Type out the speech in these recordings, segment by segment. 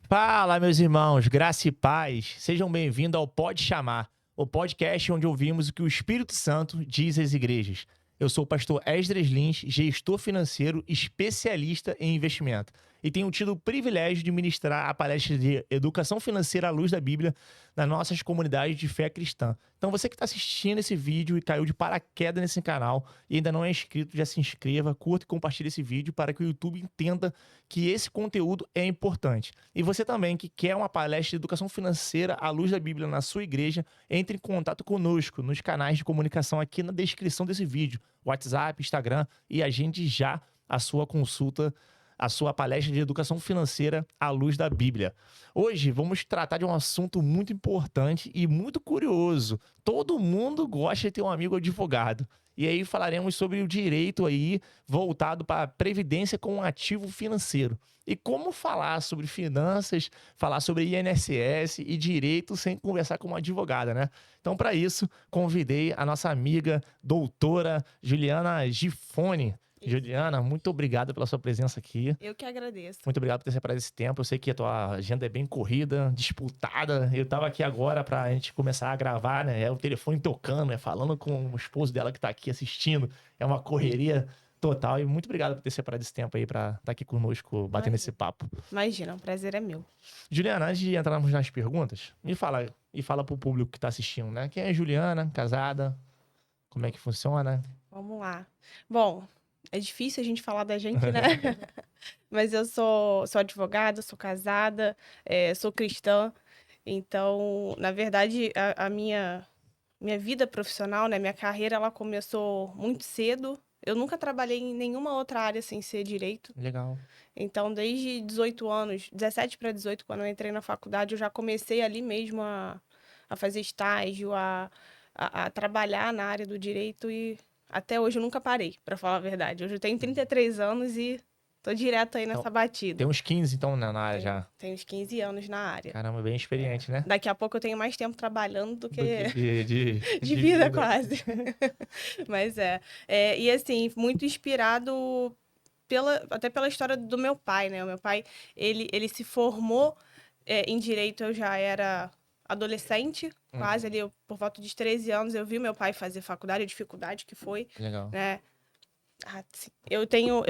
Fala, meus irmãos, graça e paz. Sejam bem-vindos ao Pode Chamar, o podcast onde ouvimos o que o Espírito Santo diz às igrejas. Eu sou o pastor Esdras Lins, gestor financeiro, especialista em investimento. E tenho tido o privilégio de ministrar a palestra de Educação Financeira à Luz da Bíblia nas nossas comunidades de fé cristã. Então você que está assistindo esse vídeo e caiu de paraquedas nesse canal e ainda não é inscrito, já se inscreva, curta e compartilhe esse vídeo para que o YouTube entenda que esse conteúdo é importante. E você também que quer uma palestra de Educação Financeira à Luz da Bíblia na sua igreja, entre em contato conosco nos canais de comunicação aqui na descrição desse vídeo, WhatsApp, Instagram, e agende já a sua consulta, a sua palestra de Educação Financeira à Luz da Bíblia. Hoje vamos tratar de um assunto muito importante e muito curioso. Todo mundo gosta de ter um amigo advogado. E aí falaremos sobre o direito aí voltado para a previdência com um ativo financeiro. E como falar sobre finanças, falar sobre INSS e direito sem conversar com uma advogada, né? Então, para isso, convidei a nossa amiga doutora Juliana Gifone. Juliana, muito obrigado pela sua presença aqui. Eu que agradeço. Muito obrigado por ter separado esse tempo. Eu sei que a tua agenda é bem corrida, disputada. Eu tava aqui agora pra gente começar a gravar, né? É o telefone tocando, né? Falando com o esposo dela que tá aqui assistindo. É uma correria total. E muito obrigado por ter separado esse tempo aí pra estar aqui conosco, batendo esse papo. Imagina, o prazer é meu. Juliana, antes de entrarmos nas perguntas, me fala e fala pro público que tá assistindo, né? Quem é Juliana, casada? Como é que funciona? Vamos lá. Bom, é difícil a gente falar da gente, né? Mas eu sou advogada, sou casada, sou cristã. Então, na verdade, a minha vida profissional, né? Minha carreira, ela começou muito cedo. Eu nunca trabalhei em nenhuma outra área sem ser direito. Legal. Então, desde 18 anos, 17 para 18, quando eu entrei na faculdade, eu já comecei ali mesmo a fazer estágio, a trabalhar na área do direito e até hoje eu nunca parei, para falar a verdade. Hoje eu tenho 33 anos e tô direto aí nessa Então, batida. tem uns 15, então, na área já. Tenho uns 15 anos na área. Caramba, bem experiente, né? Daqui a pouco eu tenho mais tempo trabalhando do que de vida, quase. Mas e assim, muito inspirado até pela história do meu pai, né? O meu pai, ele se formou em direito, eu já era adolescente, quase ali, por volta de 13 anos, eu vi meu pai fazer faculdade, a dificuldade que foi, Legal. né? Eu tenho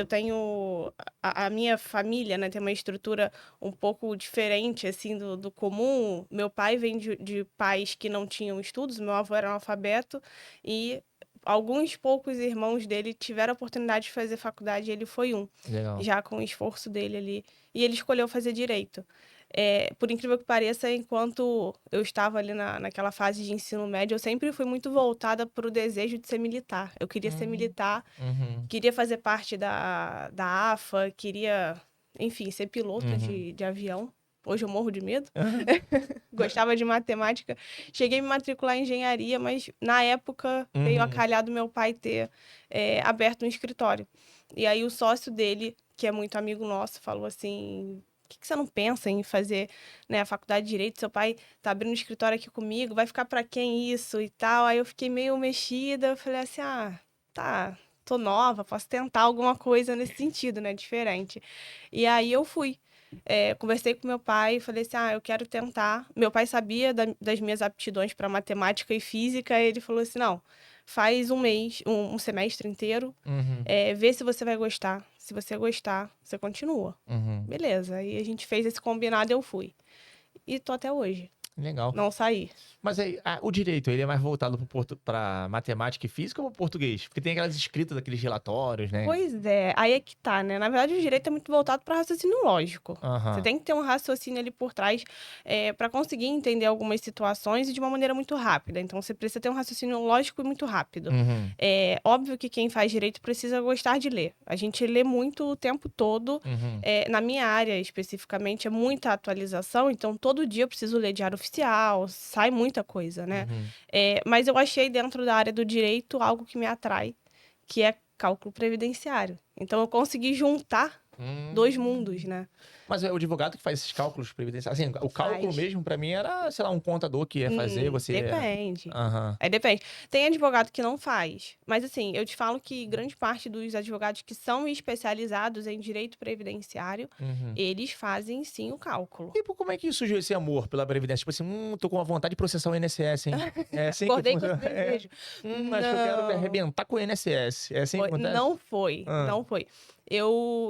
a minha família, né, tem uma estrutura um pouco diferente, assim, do comum. Meu pai vem de pais que não tinham estudos, meu avô era analfabeto e alguns poucos irmãos dele tiveram a oportunidade de fazer faculdade e ele foi um, Legal. já com o esforço dele ali. E ele escolheu fazer direito. Por incrível que pareça, enquanto eu estava ali naquela fase de ensino médio, eu sempre fui muito voltada para o desejo de ser militar. Eu queria ser militar, queria fazer parte da AFA, queria, enfim, ser piloto de avião. Hoje eu morro de medo. Gostava de matemática. Cheguei a me matricular em engenharia, mas na época veio a calhar do meu pai ter aberto um escritório. E aí o sócio dele, que é muito amigo nosso, falou assim: por que você não pensa em fazer, né, a faculdade de Direito? Seu pai tá abrindo um escritório aqui comigo, vai ficar para quem isso e tal? Aí eu fiquei meio mexida, eu falei assim: tá, tô nova, posso tentar alguma coisa nesse sentido, né, diferente. E aí eu fui. Conversei com meu pai e falei assim: eu quero tentar. Meu pai sabia das minhas aptidões para matemática e física, e ele falou assim: não, faz um mês, um semestre inteiro, vê se você vai gostar. Se você gostar, você continua. Beleza, aí a gente fez esse combinado e eu fui. E tô até hoje. Legal. Não saí. Mas aí, o direito, ele é mais voltado pra matemática e física ou pro português? Porque tem aquelas escritas daqueles relatórios, né? Pois é, aí é que tá, né? Na verdade, o direito é muito voltado para raciocínio lógico. Você tem que ter um raciocínio ali por trás para conseguir entender algumas situações e de uma maneira muito rápida. Então, você precisa ter um raciocínio lógico e muito rápido. É óbvio que quem faz direito precisa gostar de ler. A gente lê muito o tempo todo. Na minha área, especificamente, é muita atualização. Então, todo dia eu preciso ler diário oficial, sai muita coisa, né? Mas eu achei dentro da área do direito algo que me atrai, que é cálculo previdenciário. Então, eu consegui juntar Dois mundos, né? Mas é o advogado que faz esses cálculos previdenciários. Assim, o cálculo Faz. mesmo, pra mim, era, sei lá, um contador que ia fazer, você... Depende. Aham. Aí depende. Tem advogado que não faz. Mas assim, eu te falo que grande parte dos advogados que são especializados em direito previdenciário, Uhum. eles fazem sim o cálculo. E como é que surgiu esse amor pela Previdência? Tipo assim, tô com uma vontade de processar o INSS, hein? É assim que Acordei com esse funciona. É. desejo. Acho que eu quero me Não. arrebentar com o INSS. É assim que acontece? Não foi, Ah. não foi.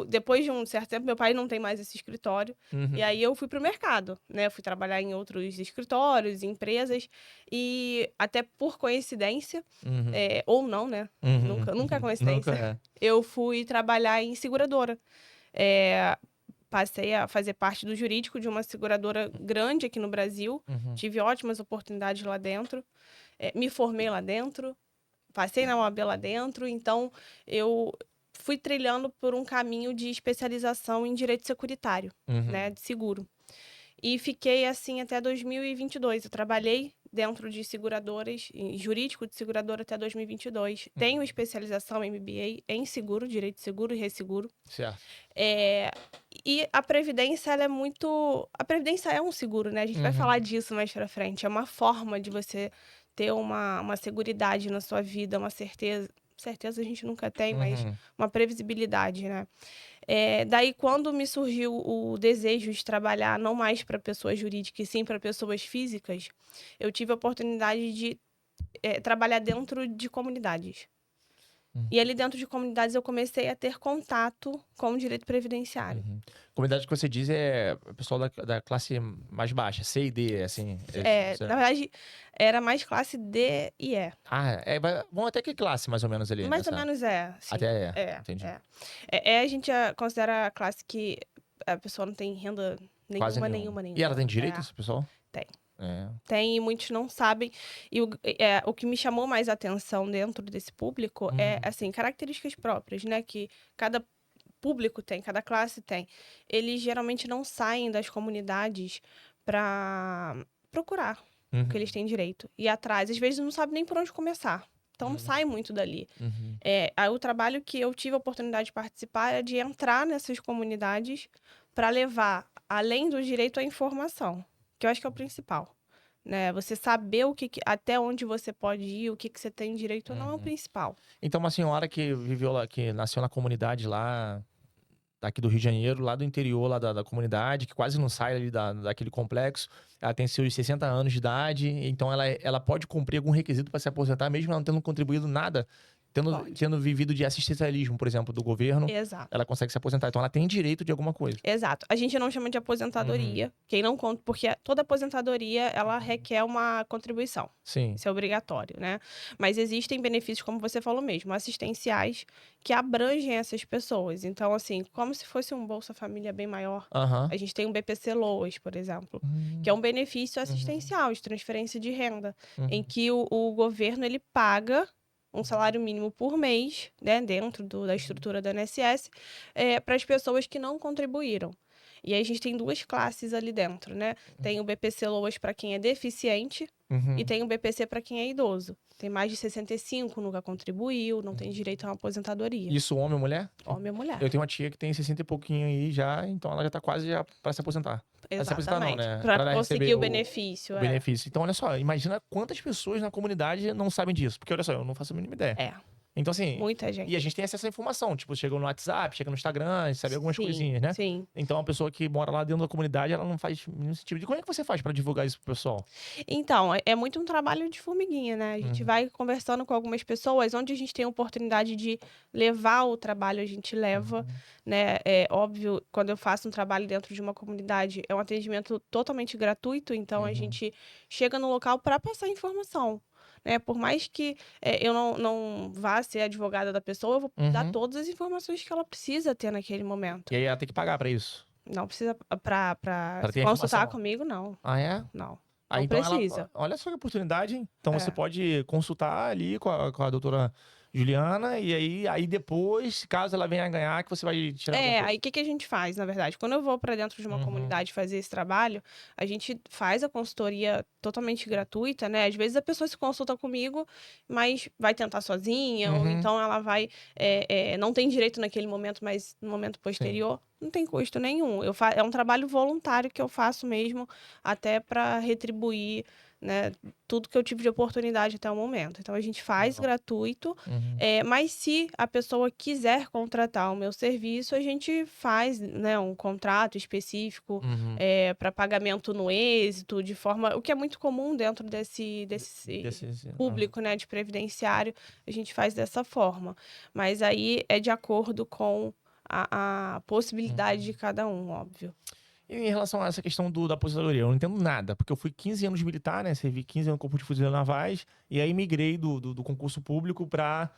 Depois de um certo tempo, meu pai não tem mais esse escritório, Uhum. e aí eu fui pro mercado, né? Fui trabalhar em outros escritórios, empresas, e até por coincidência, Uhum. ou não, né? Uhum. Nunca é Nunca coincidência. é. Eu fui trabalhar em seguradora. É, passei a fazer parte do jurídico de uma seguradora grande aqui no Brasil. Uhum. Tive ótimas oportunidades lá dentro. Me formei lá dentro. Passei na OAB lá dentro. Então, eu fui trilhando por um caminho de especialização em direito securitário, Uhum. né? De seguro. E fiquei assim até 2022. Eu trabalhei dentro de seguradoras, em jurídico de seguradora até 2022. Tenho especialização em MBA em seguro, direito de seguro e resseguro. Certo. E a previdência, ela é muito... A previdência é um seguro, né? A gente vai falar disso mais pra frente. É uma forma de você ter uma seguridade na sua vida, uma certeza. Certeza a gente nunca tem, mas uma previsibilidade, né? Daí, quando me surgiu o desejo de trabalhar não mais para pessoas jurídicas, e sim para pessoas físicas, eu tive a oportunidade de trabalhar dentro de comunidades. E ali dentro de comunidades eu comecei a ter contato com o direito previdenciário. Comunidade que você diz é o pessoal da classe mais baixa, C e D, assim. Na verdade, era mais classe D e E. Vão até que classe, mais ou menos, ali? Mais ou menos sim. Até entendi. A gente considera a classe que a pessoa não tem renda Quase nenhuma. E ela tem direito, esse pessoal? Tem. É. Tem, e muitos não sabem. E o que me chamou mais atenção dentro desse público é, assim, características próprias, né? Que cada público tem, cada classe tem. Eles geralmente não saem das comunidades para procurar o que eles têm direito. E atrás, às vezes, não sabem nem por onde começar. Então, não sai muito dali. Aí, o trabalho que eu tive a oportunidade de participar é de entrar nessas comunidades para levar, além do direito, a informação, que eu acho que é o principal. Né? Você saber até onde você pode ir, o que você tem direito ou não é o principal. Então, uma senhora que viveu lá, que nasceu na comunidade lá, daqui do Rio de Janeiro, lá do interior lá da comunidade, que quase não sai ali daquele complexo, ela tem seus 60 anos de idade, então ela pode cumprir algum requisito para se aposentar, mesmo ela não tendo contribuído nada, tendo vivido de assistencialismo, por exemplo, do governo. Exato. Ela consegue se aposentar. Então, ela tem direito de alguma coisa. Exato. A gente não chama de aposentadoria. Quem não conta, porque toda aposentadoria, ela requer uma contribuição. Sim. Isso é obrigatório, né? Mas existem benefícios, como você falou mesmo, assistenciais, que abrangem essas pessoas. Então, assim, como se fosse um Bolsa Família bem maior. A gente tem um BPC Loas, por exemplo, que é um benefício assistencial, de transferência de renda, em que o governo, ele paga um salário mínimo por mês, né, dentro da estrutura do INSS, para as pessoas que não contribuíram. E aí a gente tem duas classes ali dentro, né? Tem o BPC Loas para quem é deficiente e tem o BPC para quem é idoso. Tem mais de 65, nunca contribuiu, não tem direito a uma aposentadoria. Isso homem ou mulher? Homem ou mulher. Eu tenho uma tia que tem 60 e pouquinho aí já, então ela já tá quase para se aposentar. Exatamente. Se aposentar não, né? Para conseguir o benefício. O benefício. Então, olha só, imagina quantas pessoas na comunidade não sabem disso. Porque, olha só, eu não faço a mínima ideia. Então, assim... Muita gente. E a gente tem acesso à informação. Tipo, chega no WhatsApp, chega no Instagram, sabe algumas coisinhas, né? Sim. Então, a pessoa que mora lá dentro da comunidade, ela não faz nenhum sentido. E como é que você faz para divulgar isso pro pessoal? Então, é muito um trabalho de formiguinha, né? A gente vai conversando com algumas pessoas, onde a gente tem a oportunidade de levar o trabalho, a gente leva, né? É óbvio, quando eu faço um trabalho dentro de uma comunidade, é um atendimento totalmente gratuito, então a gente chega no local para passar informação. Por mais que eu não vá ser advogada da pessoa, eu vou dar todas as informações que ela precisa ter naquele momento. E aí ela tem que pagar pra isso? Não precisa pra ter consultar comigo, não. Ah, é? Não. Então precisa. olha só que oportunidade, hein? Então você pode consultar ali com a doutora Juliana, e aí depois, caso ela venha a ganhar, que você vai tirar alguma coisa. Aí o que a gente faz, na verdade? Quando eu vou para dentro de uma comunidade fazer esse trabalho, a gente faz a consultoria totalmente gratuita, né? Às vezes a pessoa se consulta comigo, mas vai tentar sozinha, ou então ela vai, não tem direito naquele momento, mas no momento posterior, não tem custo nenhum. É um trabalho voluntário que eu faço mesmo, até para retribuir, né, tudo que eu tive de oportunidade até o momento. Então a gente faz gratuito, mas se a pessoa quiser contratar o meu serviço, a gente faz, né, um contrato específico para pagamento no êxito, de forma, o que é muito comum dentro desse público, né, de previdenciário, a gente faz dessa forma. Mas aí é de acordo com a possibilidade de cada um, óbvio. E em relação a essa questão da aposentadoria, eu não entendo nada, porque eu fui 15 anos militar, né? Servi 15 anos no Corpo de Fuzileiros Navais, e aí migrei do concurso público para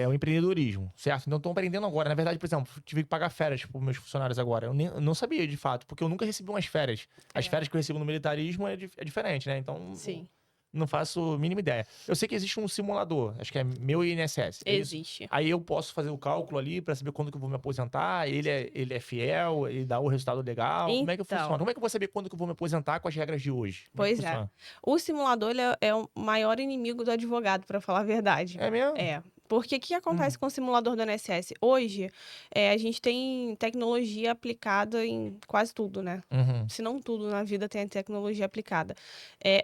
o empreendedorismo, certo? Então, estou aprendendo agora. Na verdade, por exemplo, tive que pagar férias para meus funcionários agora. Eu não sabia, de fato, porque eu nunca recebi umas férias. As férias que eu recebo no militarismo é diferente, né? Então, Sim. não faço a mínima ideia. Eu sei que existe um simulador, acho que é meu INSS. Existe. Aí eu posso fazer o cálculo ali para saber quando que eu vou me aposentar. Ele é fiel, ele dá o resultado legal. Como é que funciona? Como é que eu vou saber quando que eu vou me aposentar com as regras de hoje? Pois é. O simulador ele é o maior inimigo do advogado, para falar a verdade. É mesmo? É. Porque o que acontece com o simulador do INSS? Hoje, a gente tem tecnologia aplicada em quase tudo, né? Se não tudo na vida tem a tecnologia aplicada.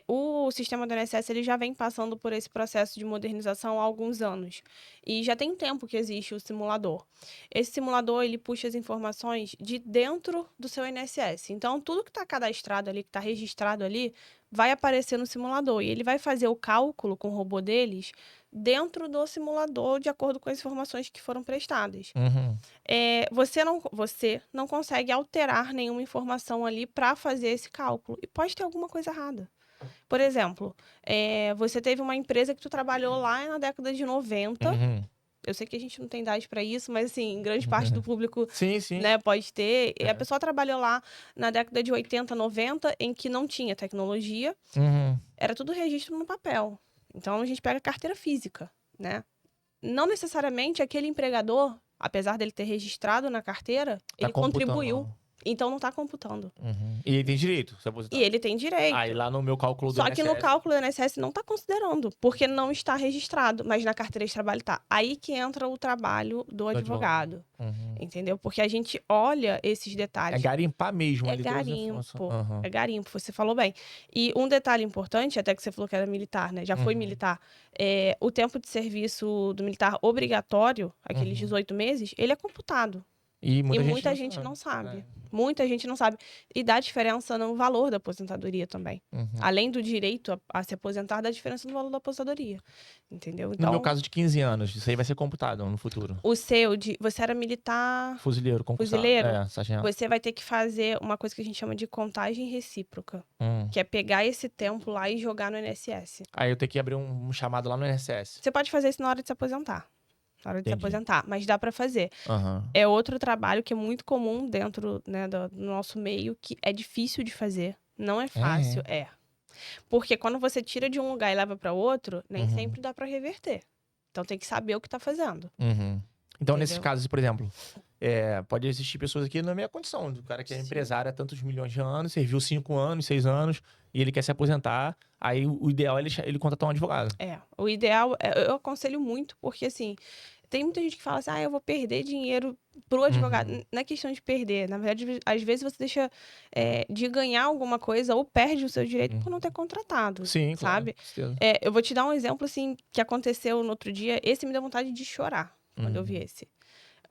O sistema do INSS ele já vem passando por esse processo de modernização há alguns anos. E já tem tempo que existe o simulador. Esse simulador, ele puxa as informações de dentro do seu INSS. Então, tudo que está cadastrado ali, que está registrado ali, vai aparecer no simulador. E ele vai fazer o cálculo com o robô deles dentro do simulador, de acordo com as informações que foram prestadas. Você não consegue alterar nenhuma informação ali para fazer esse cálculo. E pode ter alguma coisa errada. Por exemplo, você teve uma empresa que tu trabalhou lá na década de 90. Eu sei que a gente não tem idade para isso, mas assim, grande parte do público né, pode ter. E a pessoa trabalhou lá na década de 80, 90, em que não tinha tecnologia. Era tudo registro no papel. Então, a gente pega carteira física, né? Não necessariamente aquele empregador, apesar dele ter registrado na carteira, ele contribuiu. Então, não está computando. E ele tem direito, se aposentar. E ele tem direito. Aí lá no meu cálculo do Só INSS... que no cálculo do INSS não está considerando, porque não está registrado, mas na carteira de trabalho está. Aí que entra o trabalho do advogado. Entendeu? Porque a gente olha esses detalhes. É garimpar mesmo. É garimpo. É garimpo, você falou bem. E um detalhe importante, até que você falou que era militar, né? Já foi militar. O tempo de serviço do militar obrigatório, aqueles 18 meses, ele é computado. E muita gente não sabe. Muita gente não sabe. E dá diferença no valor da aposentadoria também. Além do direito a se aposentar, dá diferença no valor da aposentadoria. Entendeu? Então, no meu caso de 15 anos, isso aí vai ser computado no futuro. Você era militar... Fuzileiro, concursado. Você vai ter que fazer uma coisa que a gente chama de contagem recíproca. Que é pegar esse tempo lá e jogar no INSS. Aí eu tenho que abrir um chamado lá no INSS. Você pode fazer isso na hora de se aposentar. Se aposentar, mas dá para fazer. É outro trabalho que é muito comum dentro, né, do nosso meio, que é difícil de fazer. Não é fácil, Porque quando você tira de um lugar e leva para outro, nem sempre dá para reverter. Então tem que saber o que tá fazendo. Então, nesses casos, por exemplo, pode existir pessoas aqui na minha condição, do cara que é empresário há tantos milhões de anos, serviu 5 anos, 6 anos, e ele quer se aposentar, aí o ideal é ele contratar um advogado. O ideal, eu aconselho muito, porque assim, tem muita gente que fala assim, eu vou perder dinheiro pro advogado. Não é questão de perder, na verdade, às vezes você deixa de ganhar alguma coisa ou perde o seu direito por não ter contratado, sabe? Claro, eu vou te dar um exemplo, assim, que aconteceu no outro dia, esse me deu vontade de chorar, quando eu vi esse.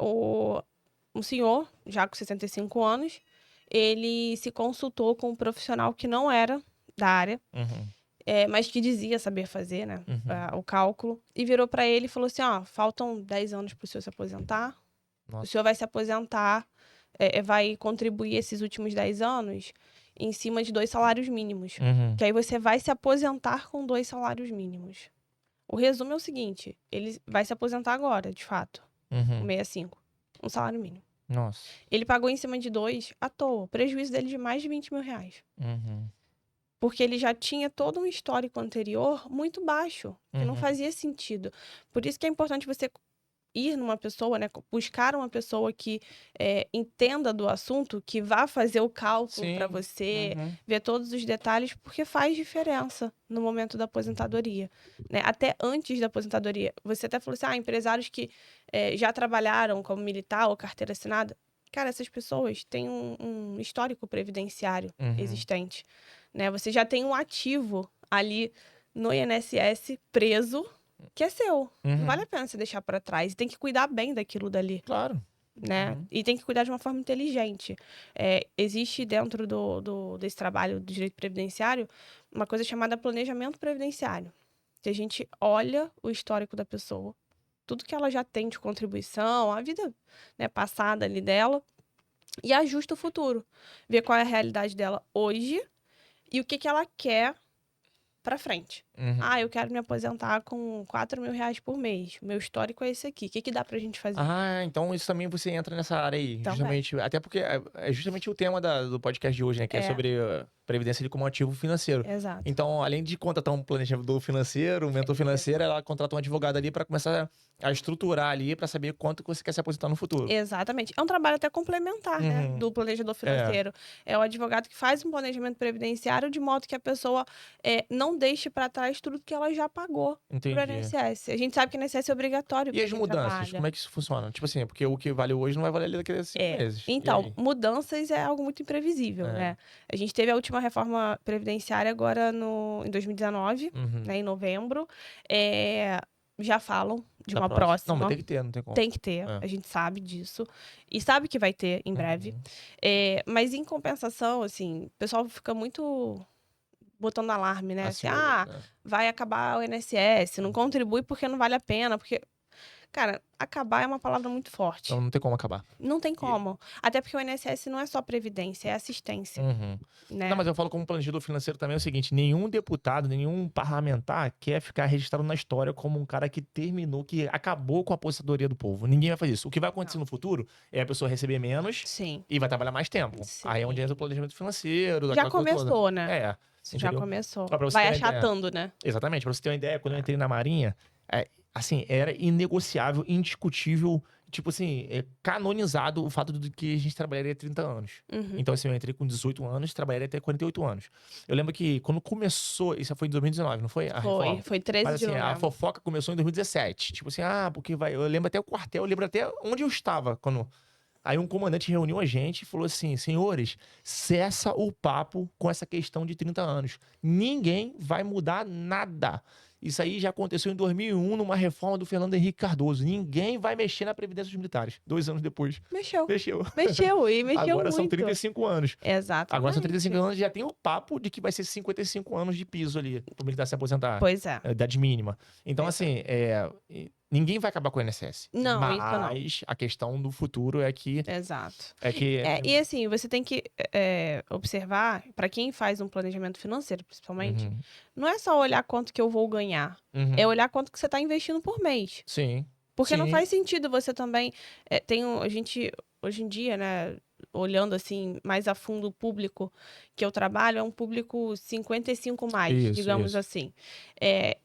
Um senhor, já com 65 anos, ele se consultou com um profissional que não era da área, mas que dizia saber fazer, né, o cálculo, e virou para ele e falou assim, faltam 10 anos para o senhor se aposentar, o senhor vai se aposentar, vai contribuir esses últimos 10 anos em cima de 2 salários mínimos, que aí você vai se aposentar com 2 salários mínimos. O resumo é o seguinte, ele vai se aposentar agora, de fato, com 65, um salário mínimo. Ele pagou em cima de 2 à toa, prejuízo dele de mais de 20 mil reais. porque ele já tinha todo um histórico anterior muito baixo, que não Uhum. fazia sentido. Por isso que é importante você ir numa pessoa, né, buscar uma pessoa que entenda do assunto, que vá fazer o cálculo para Sim. você, Uhum. ver todos os detalhes, porque faz diferença no momento da aposentadoria, né? Até antes da aposentadoria. Você até falou assim, empresários que já trabalharam como militar ou carteira assinada. Cara, essas pessoas têm um histórico previdenciário Uhum. existente, né? Você já tem um ativo ali no INSS preso, que é seu. Não vale Uhum. a pena você deixar para trás. E tem que cuidar bem daquilo dali, Claro. né? Uhum. E tem que cuidar de uma forma inteligente. Existe dentro desse trabalho do direito previdenciário uma coisa chamada planejamento previdenciário. Que a gente olha o histórico da pessoa, tudo que ela já tem de contribuição, a vida, né, passada ali dela, e ajusta o futuro. Ver qual é a realidade dela hoje e o que ela quer para frente. Uhum. Eu quero me aposentar com R$ 4.000 por mês. Meu histórico é esse aqui. O que dá pra gente fazer? Então isso também você entra nessa área aí, Também. justamente, até porque é justamente o tema do podcast de hoje, né, que é É, sobre previdência como ativo financeiro. exato. Então, além de contratar um planejador financeiro, um mentor financeiro, ela contrata um advogado ali para começar a estruturar ali para saber quanto que você quer se aposentar no futuro. Exatamente. É um trabalho até complementar, né, Uhum. do planejador É, financeiro. É o advogado que faz um planejamento previdenciário de modo que a pessoa não deixe para trás tudo que ela já pagou pro entendi. INSS. A gente sabe que o INSS é obrigatório E para as quem mudanças, trabalha. como é que isso funciona? Tipo assim, porque o que vale hoje não vai valer daqui a 5 meses. E Então, aí? mudanças é algo muito imprevisível, É. né? A gente teve a última reforma previdenciária agora em 2019, Uhum. né, em novembro. Eh, Já falam de Da uma próxima. Não, mas próxima. tem que ter, não tem como. Tem que ter, É. a gente sabe disso. E sabe que vai ter em breve. Uhum. Mas em compensação, assim, o pessoal fica muito botando alarme, né? Assim, Ansioso. É. vai acabar o INSS, não contribui porque não vale a pena, porque... Cara, acabar é uma palavra muito Então forte. não tem como acabar. Não tem E- como. Até porque o INSS não é só previdência, é assistência, Uhum. Não, né? mas eu falo como planejador financeiro também é o seguinte: nenhum deputado, nenhum parlamentar quer ficar registrado na história como um cara que terminou, que acabou com a aposentadoria do povo. Ninguém vai fazer isso. O que vai acontecer Não. no futuro é a pessoa receber menos Sim, e vai trabalhar mais tempo. Aí é onde sim. entra o planejamento financeiro, Já aquela coisa toda. começou, né? É, Isso já entendeu? começou. Ó, pra você ter Vai uma ideia. achatando, né? Exatamente, pra você ter uma ideia, quando eu É. entrei na Marinha, assim, era inegociável, indiscutível, tipo assim, canonizado o fato de que a gente trabalharia 30 anos. Uhum. Então, assim, eu entrei com 18 anos, trabalharia até 48 anos. Eu lembro que quando começou, isso foi em 2019, não foi? A reforma? Foi 13 Mas de assim, a novembro. fofoca começou em 2017. Tipo assim, porque vai. Eu lembro até o quartel, eu lembro até onde eu estava quando. Aí um comandante reuniu a gente e falou assim: senhores, cessa o papo com essa questão de 30 anos. Ninguém vai mudar nada. Isso aí já aconteceu em 2001, numa reforma do Fernando Henrique Cardoso. Ninguém vai mexer na Previdência dos Militares. 2 anos depois. Mexeu. Mexeu. Mexeu, e mexeu Agora são muito. 35 anos. Agora são 35 Exatamente. anos e já tem o papo de que vai ser 55 anos de piso ali, pro militar se aposentar. Pois é. Idade mínima. Então, Pois é. assim, ninguém vai acabar com o INSS. Não, isso não. Mas a questão do futuro é que. Exato. É que. E assim, você tem que observar, para quem faz um planejamento financeiro, principalmente, Uhum, não é só olhar quanto que eu vou ganhar, uhum. é olhar quanto que você está investindo por mês. Sim. Porque não Sim. faz sentido você também. A gente, hoje em dia, né, olhando assim mais a fundo o público que eu trabalho, é um público 55 mais, Isso, digamos isso. assim.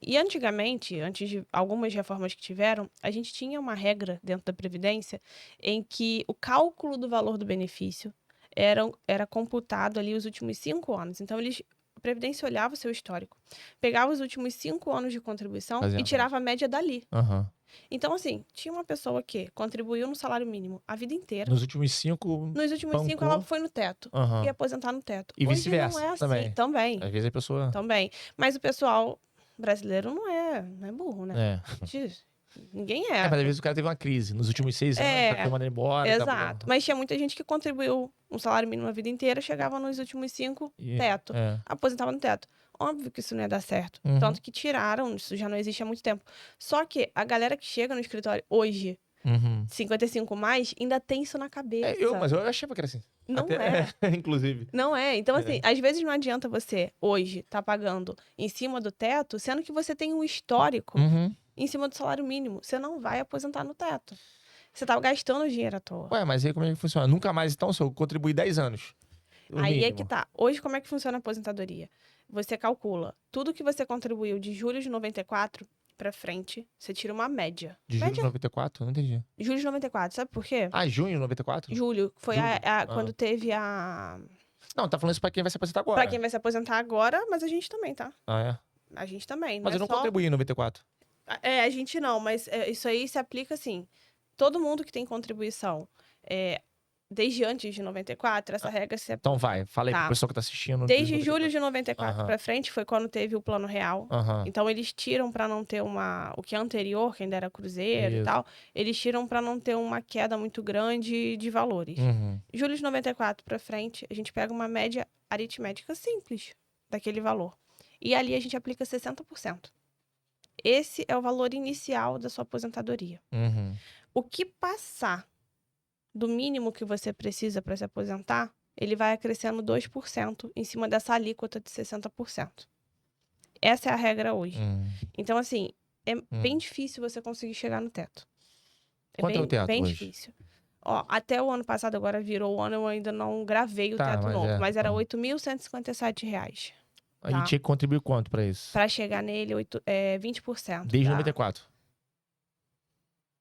E antigamente, antes de algumas reformas que tiveram, a gente tinha uma regra dentro da Previdência em que o cálculo do valor do benefício era computado ali os últimos 5 anos. Então, a Previdência olhava o seu histórico, pegava os últimos 5 anos de contribuição Fazia e a tirava a média dali. Aham. Então, assim, tinha uma pessoa que contribuiu no salário mínimo a vida inteira. Nos últimos 5. Nos últimos 5, ela foi no teto. Aham. Ia aposentar no teto. E Hoje não vice-versa é assim. também. Também. Às vezes a pessoa. Também. Mas o pessoal brasileiro não é burro, né? É. Ninguém Mas às é. vezes o cara teve uma crise. Nos últimos 6 anos, foi mandado embora. Exato. Mas tinha muita gente que contribuiu um salário mínimo a vida inteira, chegava nos últimos 5, teto. Aposentava no teto. Óbvio que isso não ia dar certo. Uhum. Tanto que tiraram, isso já não existe há muito tempo. Só que a galera que chega no escritório hoje, Uhum. 55 mais, ainda tem isso na cabeça. Mas eu achava que era assim. Não Até, é. inclusive. Não é. Então, assim, às vezes não adianta você, hoje, tá pagando em cima do teto, sendo que você tem um histórico Uhum. em cima do salário mínimo. Você não vai aposentar no teto. Você tá gastando dinheiro à toa. Ué, mas aí como é que funciona? Nunca mais, então, se eu contribuir 10 anos. Aí é que tá. Hoje, como é que funciona a aposentadoria? você calcula tudo que você contribuiu de julho de 94 pra frente, você tira uma média. De julho de 94? Não entendi. Julho de 94, sabe por quê? Ah, junho de 94? Julho, foi Julho? quando teve a... Não, tá falando isso pra quem vai se aposentar agora. Pra quem vai se aposentar agora, mas a gente também, tá? Ah, é? A gente também, Mas não eu não é só... contribuí em 94. A gente não, mas isso aí se aplica assim. Todo mundo que tem contribuição desde antes de 94, essa regra se Então vai, fala aí Tá. pro pessoal que tá assistindo. Desde julho de 94 Aham. pra frente foi quando teve o plano real. Aham. Então eles tiram pra não ter o que é anterior, que ainda era cruzeiro e Isso. tal, eles tiram pra não ter uma queda muito grande de valores. Uhum. Julho de 94 pra frente, a gente pega uma média aritmética simples daquele valor. E ali a gente aplica 60%. Esse é o valor inicial da sua aposentadoria. Uhum. O que passar do mínimo que você precisa para se aposentar, ele vai acrescendo 2% em cima dessa alíquota de 60%. Essa é a regra hoje. Então, assim, é bem difícil você conseguir chegar no teto. Quanto é o teto bem hoje? difícil. Ó, até o ano passado, agora virou o ano, eu ainda não gravei o teto novo, mas era R$ 8.157. Aí Tá. tinha que contribuir quanto pra isso? Para chegar nele, 20%. Desde tá? 94.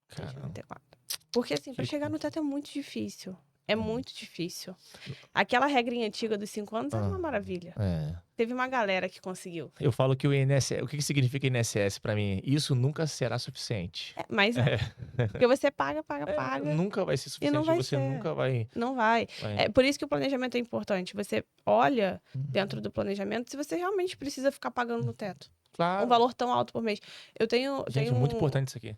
Desde Caramba. 94. Porque, assim, para Que chegar no teto é muito difícil. É muito difícil. Aquela regrinha antiga dos 5 anos era uma maravilha. É. Teve uma galera que conseguiu. Eu falo que o INSS... O que significa INSS pra mim? Isso nunca será suficiente. Mas porque você paga. Nunca vai ser E não suficiente. vai Você ser. nunca vai... Não vai. É por isso que o planejamento é importante. Você olha dentro Uhum. do planejamento se você realmente precisa ficar pagando no teto. Claro. Um valor tão alto por mês. Eu tenho. Gente, tenho muito importante isso aqui.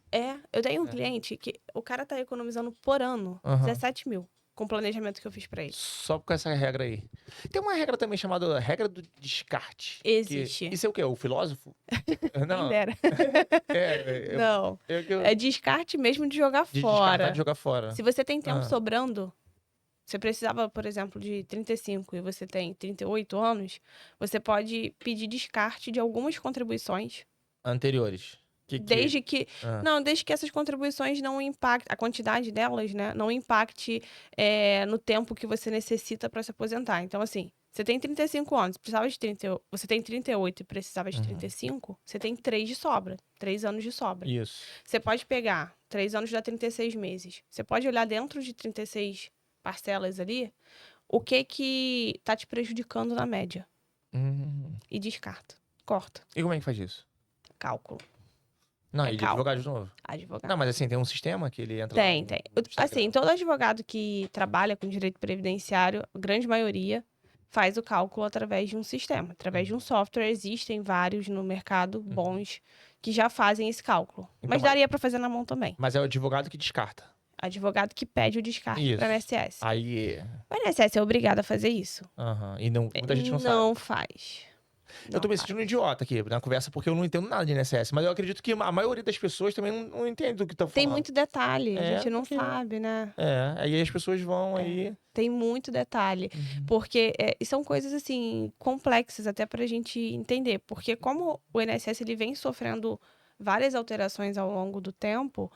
Eu tenho um cliente que o cara tá economizando por ano 17 mil com o planejamento que eu fiz pra ele. Só com essa regra aí. Tem uma regra também chamada regra do descarte. Existe. Isso é o quê? O filósofo? Quem dera. Não. É descarte mesmo de jogar de fora. descartar, de jogar fora. Se você tem tempo sobrando, você precisava, por exemplo, de 35 e você tem 38 anos, você pode pedir descarte de algumas contribuições. Anteriores. Desde que essas contribuições não impactem, a quantidade delas, né, não impacte no tempo que você necessita para se aposentar. Então, assim, você tem 35 anos, precisava de 30, você tem 38 e precisava de 35, você tem 3 de sobra, 3 anos de sobra. Isso. Você pode pegar 3 anos dá 36 meses. Você pode olhar dentro de 36 parcelas ali, o que tá te prejudicando na média. E descarta. Corta. E como é que faz isso? Cálculo. Não, e de advogado de novo? Advogado. Não, mas assim, tem um sistema que ele entra Tem. lá Assim, todo advogado que trabalha com direito previdenciário, a grande maioria, faz o cálculo através de um sistema, através de um software. Existem vários no mercado bons que já fazem esse cálculo. Então, mas daria para fazer na mão também. Mas é o advogado que descarta. Advogado que pede o descarte para o INSS. Aí... O INSS é obrigado a fazer isso. E não, muita gente não sabe. Não faz. Eu tô me sentindo um idiota aqui na conversa, porque eu não entendo nada de INSS. Mas eu acredito que a maioria das pessoas também não entende do que tá falando. Tem muito detalhe, a gente não sabe, né? Aí as pessoas vão aí... Tem muito detalhe. Porque são coisas, assim, complexas até pra gente entender. Porque como o INSS ele vem sofrendo várias alterações ao longo do tempo,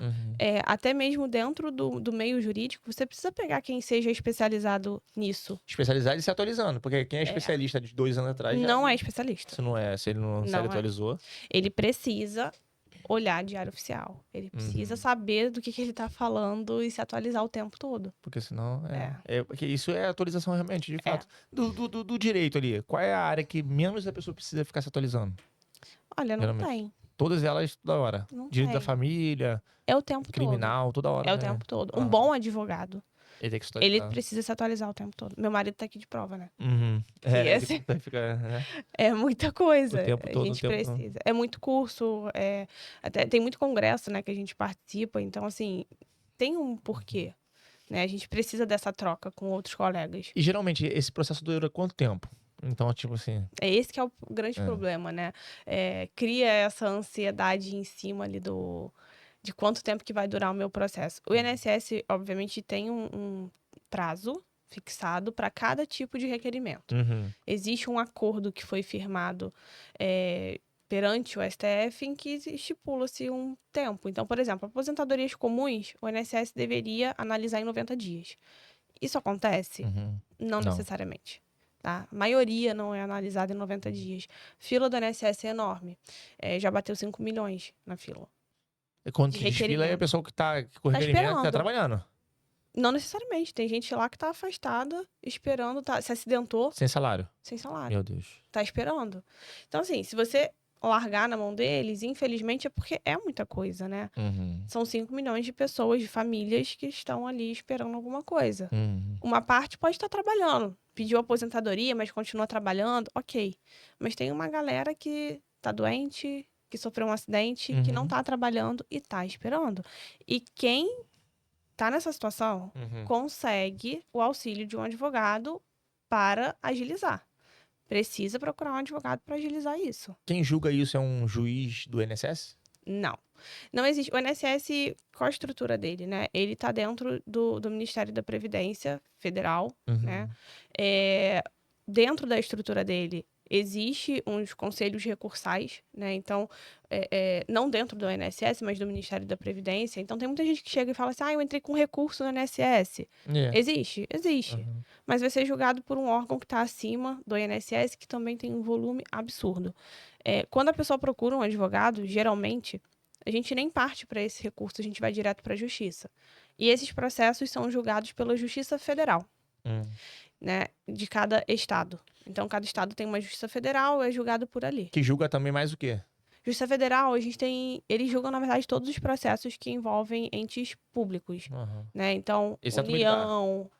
até mesmo dentro do meio jurídico, você precisa pegar quem seja especializado nisso. Especializado e se atualizando, porque quem é especialista de 2 anos atrás... Não é especialista. Se ele não se atualizou... Ele precisa olhar diário oficial. Ele precisa saber do que ele tá falando e se atualizar o tempo todo. Porque senão... porque isso é atualização realmente, de fato. Do direito ali, qual é a área que menos a pessoa precisa ficar se atualizando? Olha, não tem. Todas elas, toda hora. Não Direito da tem. família, É o tempo criminal, todo. toda hora. É o tempo todo. Um bom advogado, ele tem que se atualizar. ele precisa se atualizar o tempo todo. Meu marido tá aqui de prova, né? Ele fica, né? É muita coisa. O tempo todo, a gente precisa. É muito curso, até tem muito congresso, né, que a gente participa. Então, assim, tem um porquê. Né? A gente precisa dessa troca com outros colegas. E geralmente, esse processo dura quanto tempo? Então, tipo assim... É esse que é o grande problema, né? Cria essa ansiedade em cima ali de quanto tempo que vai durar o meu processo. O INSS, obviamente, tem um prazo fixado para cada tipo de requerimento. Existe um acordo que foi firmado perante o STF em que estipula-se um tempo. Então, por exemplo, aposentadorias comuns, o INSS deveria analisar em 90 dias. Isso acontece? Não necessariamente. tá? A maioria não é analisada em 90 dias. Fila do INSS é enorme. Já bateu 5 milhões na fila. E quando De se desfila, é a requerimento. pessoa que tá com Tá requerimento tá esperando. trabalhando. Não necessariamente. Tem gente lá que tá afastada, esperando, se acidentou, Sem salário. sem salário. Meu Deus. Tá esperando. Então, assim, se você largar na mão deles, infelizmente é porque é muita coisa, né? Uhum. São 5 milhões de pessoas, de famílias que estão ali esperando alguma coisa. Uhum. Uma parte pode estar trabalhando, pediu aposentadoria, mas continua trabalhando, ok. Mas tem uma galera que tá doente, que sofreu um acidente, que não Uhum. tá trabalhando e tá esperando. E quem tá nessa situação Uhum. consegue o auxílio de um advogado para agilizar. Precisa procurar um advogado para agilizar isso. Quem julga isso é um juiz do INSS? Não. Não existe. O INSS, qual a estrutura dele, né? Ele está dentro do Ministério da Previdência Federal, né? Dentro da estrutura dele, existe uns conselhos recursais, né? Então, não dentro do INSS, mas do Ministério da Previdência. Então, tem muita gente que chega e fala assim, eu entrei com recurso no INSS. É. Existe? Existe. Uhum. Mas vai ser julgado por um órgão que está acima do INSS, que também tem um volume absurdo. Quando a pessoa procura um advogado, geralmente, a gente nem parte para esse recurso, a gente vai direto para a Justiça. E esses processos são julgados pela Justiça Federal, né, de cada estado. Então, cada estado tem uma Justiça Federal, é julgado por ali. Que julga também mais o quê? Justiça Federal, eles julgam, na verdade, todos os processos que envolvem entes públicos, Uhum. né? Então, Exceto União...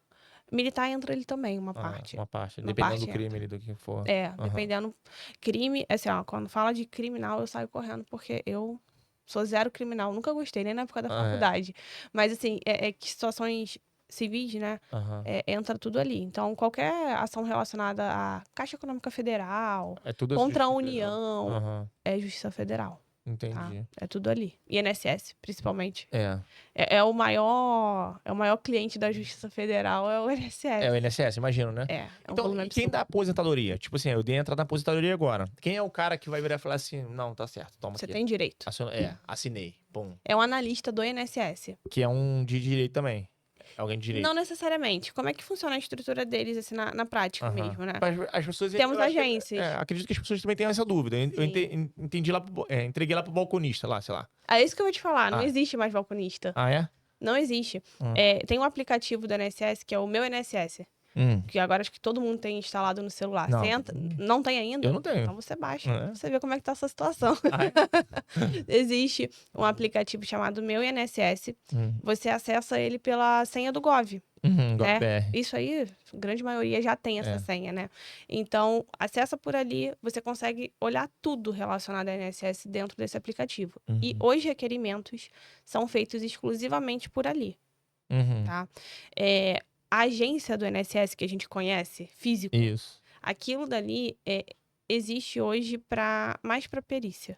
Militar entra ele também, uma parte. Uma parte. Uma Dependendo parte do crime entra. ali, do que for. Uhum. Dependendo. Crime, assim, quando fala de criminal, eu saio correndo, porque eu sou zero criminal. Nunca gostei, nem na época da faculdade. Mas, assim, que situações civis, né? Uhum. Entra tudo ali. Então, qualquer ação relacionada à Caixa Econômica Federal, É tudo contra a Justiça União, Federal. Uhum. é Justiça Federal. Entendi. Tá? É tudo ali. INSS, principalmente. É. É o maior cliente da Justiça Federal, é o INSS. É o INSS, imagino, né? É um Então, volume e quem absurdo. dá aposentadoria? Tipo assim, eu dei entrada na aposentadoria agora. Quem é o cara que vai virar e falar assim, não, tá certo, toma Você aqui. tem direito. Assinei. Bom. É um analista do INSS. Que é um de direito também. Alguém de direito. Não necessariamente. Como é que funciona a estrutura deles, assim, na prática mesmo, né? Mas as pessoas... Temos eu acho que- agências. acredito que as pessoas também tenham essa dúvida. Eu Sim. entendi lá, entreguei lá pro balconista lá, sei lá. É isso que eu vou te falar. Não Ah. existe mais balconista. Ah, é? Não existe. Tem um aplicativo do INSS, que é o Meu INSS. Que agora acho que todo mundo tem instalado no celular. Não. Você entra... Não tem ainda? Eu não tenho. Então você baixa. É. Pra você ver como é que tá a sua situação. Ah, é? Existe um aplicativo chamado Meu INSS. Você acessa ele pela senha do Gov. Né? GovBR. Isso aí, a grande maioria já tem essa senha, né? Então, acessa por ali, você consegue olhar tudo relacionado ao INSS dentro desse aplicativo. E os requerimentos são feitos exclusivamente por ali, tá? A agência do INSS que a gente conhece, físico, Isso. aquilo dali existe hoje mais para perícia.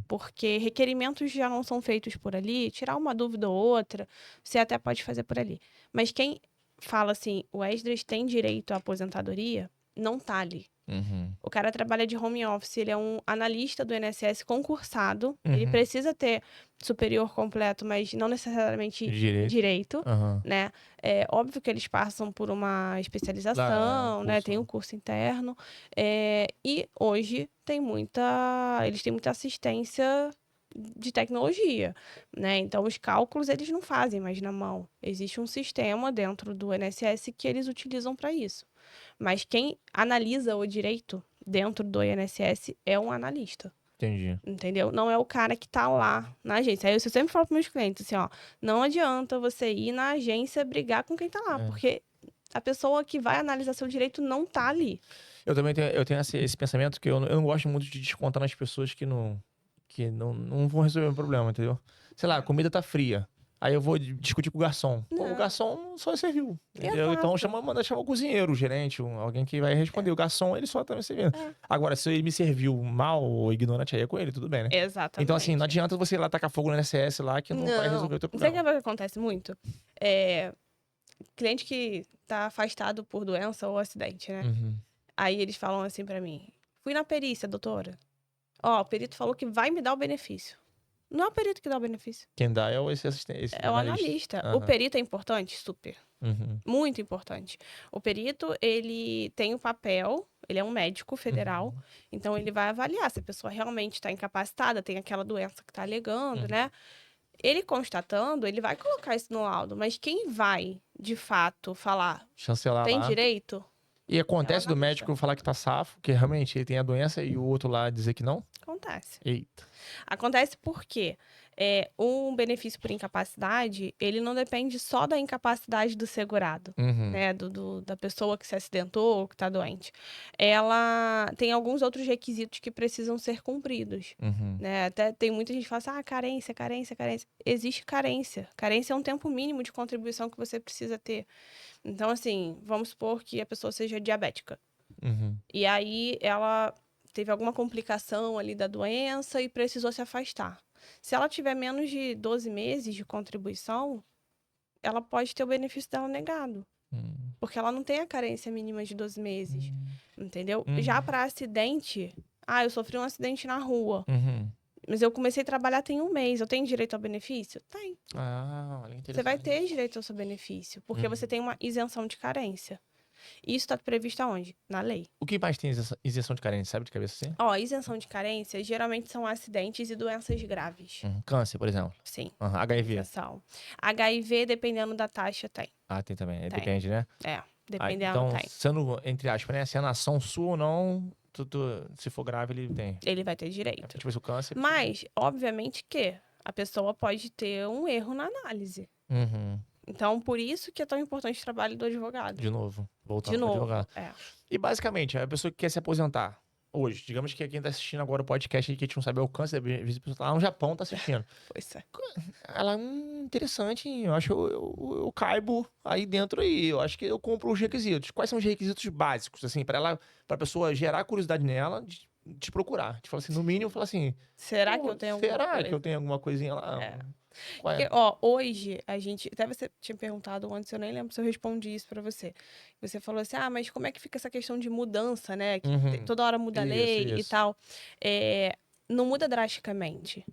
Porque requerimentos já não são feitos por ali, tirar uma dúvida ou outra, você até pode fazer por ali. Mas quem fala assim, o Esdras tem direito à aposentadoria, não tá ali. O cara trabalha de home office, ele é um analista do INSS concursado, ele precisa ter superior completo, mas não necessariamente direito, né? É óbvio que eles passam por uma especialização, né? Tem um curso interno, e hoje eles têm muita assistência de tecnologia, né? Então, os cálculos eles não fazem mais na mão. Existe um sistema dentro do INSS que eles utilizam para isso. Mas quem analisa o direito dentro do INSS é um analista. Entendi. Entendeu? Não é o cara que tá lá na agência. Aí eu sempre falo para meus clientes assim, não adianta você ir na agência brigar com quem tá lá, porque a pessoa que vai analisar seu direito não tá ali. Eu também tenho esse pensamento que eu não gosto muito de descontar nas pessoas que não vão resolver o problema, entendeu? Sei lá, a comida tá fria. Aí eu vou discutir com o garçom. Pô, o garçom só serviu. Entendeu? Então manda chamar o cozinheiro, o gerente, alguém que vai responder. O garçom, ele só tá me servindo. Agora, se ele me serviu mal ou ignorante, aí é com ele, tudo bem, né? Exatamente. Então, assim, não adianta você ir lá tacar fogo no INSS lá que não vai resolver o teu problema. Sabe o que acontece muito? Cliente que tá afastado por doença ou acidente, né? Aí eles falam assim pra mim, fui na perícia, doutora. O perito falou que vai me dar o benefício. Não é o perito que dá o benefício. Quem dá é esse assistente. É o analista. O perito é importante? Super. Uhum. Muito importante. O perito, ele tem o papel, ele é um médico federal, Uhum. então ele vai avaliar se a pessoa realmente está incapacitada, tem aquela doença que está alegando, Uhum. né? Ele constatando, ele vai colocar isso no laudo, mas quem vai, de fato, falar Chancelar tem lá. direito, E é o acontece do analista. médico falar que tá safo, que realmente ele tem a doença e o outro lá dizer que não? Acontece. Eita. Acontece porque um benefício por incapacidade, ele não depende só da incapacidade do segurado, Uhum. né? Da pessoa que se acidentou ou que está doente. Ela tem alguns outros requisitos que precisam ser cumpridos. Uhum. Né? Até tem muita gente que fala assim, carência. Existe carência. Carência é um tempo mínimo de contribuição que você precisa ter. Então, assim, vamos supor que a pessoa seja diabética. Uhum. E aí ela teve alguma complicação ali da doença e precisou se afastar. Se ela tiver menos de 12 meses de contribuição, ela pode ter o benefício dela negado. Uhum. Porque ela não tem a carência mínima de 12 meses. Entendeu? Uhum. Já para acidente, eu sofri um acidente na rua. Uhum. Mas eu comecei a trabalhar tem 1 mês. Eu tenho direito ao benefício? Tem. Olha, interessante. Você vai ter direito ao seu benefício. Porque você tem uma isenção de carência. Isso está previsto aonde? Na lei. O que mais tem isenção de carência, sabe de cabeça assim? Isenção de carência geralmente são acidentes e doenças graves. Câncer, por exemplo. Sim. HIV. Isenção. HIV, dependendo da taxa, tem. Tem também. Tem. Depende, né? Dependendo, então, tem. sendo, entre aspas, né? Se é nação sua ou não, se for grave, ele tem. Ele vai ter direito. Tipo, o câncer. Mas, obviamente que a pessoa pode ter um erro na análise. Uhum. Então, por isso que é tão importante o trabalho do advogado. De novo. Voltando De pro novo. advogado. E basicamente, a pessoa que quer se aposentar hoje, digamos que quem tá assistindo agora o podcast que a gente não sabe é o câncer, às vezes a pessoa tá lá no Japão, tá assistindo. Pois é. Ela, interessante, hein? Eu acho que eu caibo aí dentro aí. Eu acho que eu compro os requisitos. Quais são os requisitos básicos, assim, pra pessoa gerar curiosidade nela de te procurar? De falar assim, no mínimo, falar assim... Será que eu tenho alguma coisa? Será que eu tenho alguma coisinha lá? Qual é? Porque, hoje a gente... Até você tinha perguntado antes, eu nem lembro se eu respondi isso pra você. Você falou assim, mas como é que fica essa questão de mudança, né? Que toda hora muda a lei e tal. Não muda drasticamente.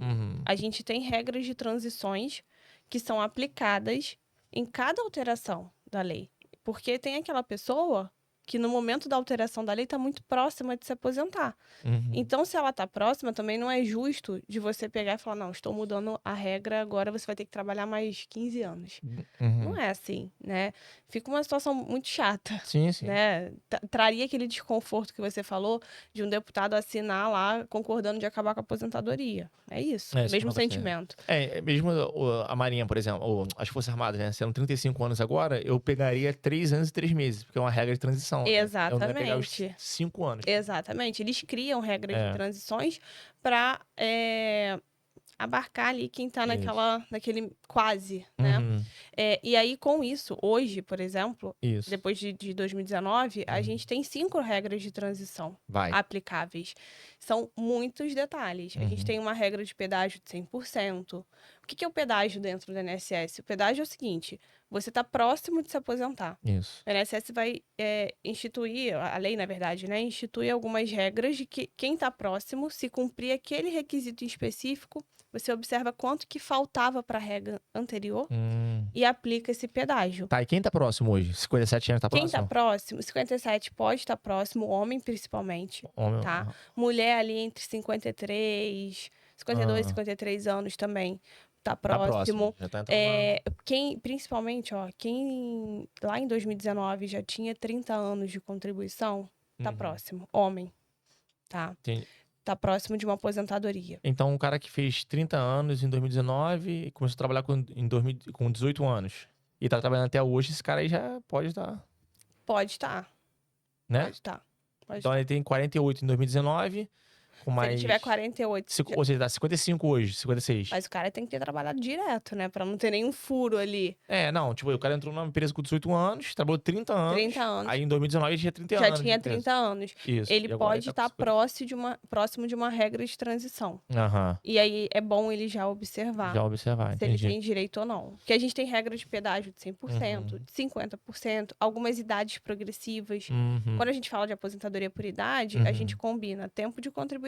A gente tem regras de transições que são aplicadas em cada alteração da lei. Porque tem aquela pessoa que no momento da alteração da lei está muito próxima de se aposentar. Então, se ela está próxima, também não é justo de você pegar e falar, não, estou mudando a regra, agora você vai ter que trabalhar mais 15 anos. Não é assim, né? Fica uma situação muito chata. Sim, sim. Né? Traria aquele desconforto que você falou de um deputado assinar lá concordando de acabar com a aposentadoria. É isso, mesmo sentimento. Mesmo a Marinha, por exemplo, ou as Forças Armadas, né? Sendo 35 anos agora, eu pegaria 3 anos e 3 meses, porque é uma regra de transição. Exatamente. Eu não ia pegar os 5 anos. Exatamente. Eles criam regras de transições para abarcar ali quem tá naquele quase, né? E aí, com isso, hoje, por exemplo, depois de 2019, a gente tem 5 regras de transição aplicáveis. São muitos detalhes. A gente tem uma regra de pedágio de 100%. O que é o pedágio dentro do INSS? O pedágio é o seguinte, você está próximo de se aposentar. Isso. O INSS vai instituir, a lei, na verdade, né? Institui algumas regras de que quem está próximo, se cumprir aquele requisito em específico, você observa quanto que faltava para a regra anterior e aplica esse pedágio. E quem tá próximo hoje? 57 anos tá próximo? Quem tá próximo, 57 pode estar próximo, homem principalmente, tá? Mulher ali entre 52 e 53 anos também tá próximo. Já tá entrando Principalmente, quem lá em 2019 já tinha 30 anos de contribuição, tá próximo. Homem, tá? Entendi. Tá próximo de uma aposentadoria. Então, um cara que fez 30 anos em 2019 e começou a trabalhar com 18 anos e tá trabalhando até hoje, esse cara aí já pode estar... Pode estar. Né? Pode estar. Então, ele tem 48 em 2019... Se ele tiver 48... Ou seja, dá 55 hoje, 56. Mas o cara tem que ter trabalhado direto, né? Pra não ter nenhum furo ali. Não, tipo, o cara entrou numa empresa com 18 anos, trabalhou 30 anos. 30 anos. Aí em 2019 ele tinha 30 anos. Já tinha 30 anos. Isso. Ele pode estar próximo de uma regra de transição. Aham. E aí é bom ele já observar. Se ele tem direito ou não. Porque a gente tem regra de pedágio de 100%, de 50%, algumas idades progressivas. Quando a gente fala de aposentadoria por idade, a gente combina tempo de contribuição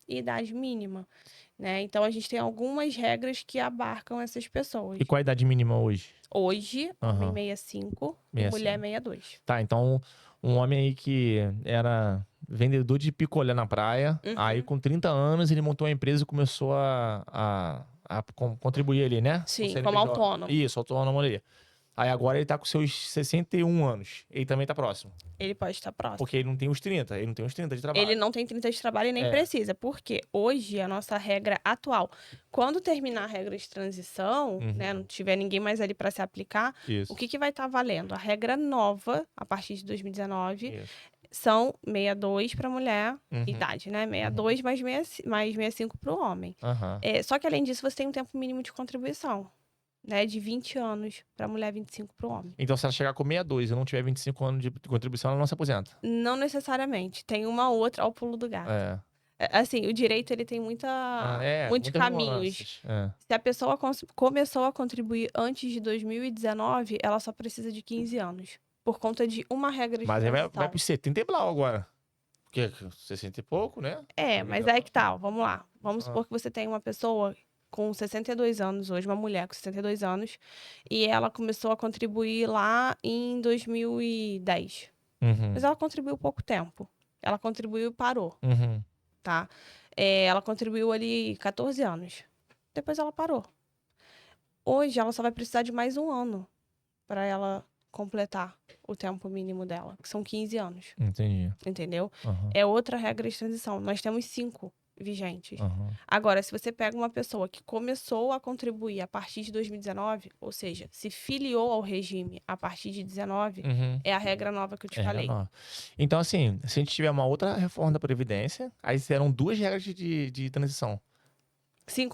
e idade mínima. né? Então, a gente tem algumas regras que abarcam essas pessoas. E qual a idade mínima hoje? Hoje, homem Aham. 65 e mulher 62. Tá, então um homem aí que era vendedor de picolé na praia, aí Uhum. com 30 anos ele montou uma empresa e começou a contribuir ali, né? Com o Sim, como CNPJ. autônomo. Isso, autônomo ali. Aí agora ele tá com seus 61 anos. Ele também tá próximo. Ele pode estar próximo. Porque ele não tem os 30, ele não tem os 30 de trabalho. Ele não tem 30 de trabalho e nem precisa. Porque hoje, a nossa regra atual, quando terminar a regra de transição, né, não tiver ninguém mais ali para se aplicar, Isso. o que vai estar valendo? A regra nova, a partir de 2019, Isso. são 62 para mulher, Uhum. idade, né? 62 mais 65 para o homem. Aham. Só que, além disso, você tem um tempo mínimo de contribuição, né? De 20 anos para mulher, 25 para o homem. Então, se ela chegar com 62 e não tiver 25 anos de contribuição, ela não se aposenta. Não necessariamente. Tem uma outra ao pulo do gato. Assim, o direito, ele tem muitos muitas caminhos. nuances. Se a pessoa começou a contribuir antes de 2019, ela só precisa de 15 anos. Por conta de uma regra de Mas aí vai transição. pro 70 e blau agora. Porque 60 e pouco, né? Mas aí que tá, ó, vamos lá. Vamos supor que você tem uma pessoa com 62 anos hoje, uma mulher com 62 anos, e ela começou a contribuir lá em 2010. Uhum. Mas ela contribuiu pouco tempo. Ela contribuiu e parou, Uhum. tá? Ela contribuiu ali 14 anos. Depois ela parou. Hoje ela só vai precisar de mais um ano para ela completar o tempo mínimo dela, que são 15 anos. Entendi. Entendeu? Uhum. É outra regra de transição. Nós temos 5 vigentes. Uhum. Agora, se você pega uma pessoa que começou a contribuir a partir de 2019, ou seja, se filiou ao regime a partir de 19, Uhum. é a regra nova que eu te falei. Então, assim, se a gente tiver uma outra reforma da Previdência, aí serão 2 regras de transição.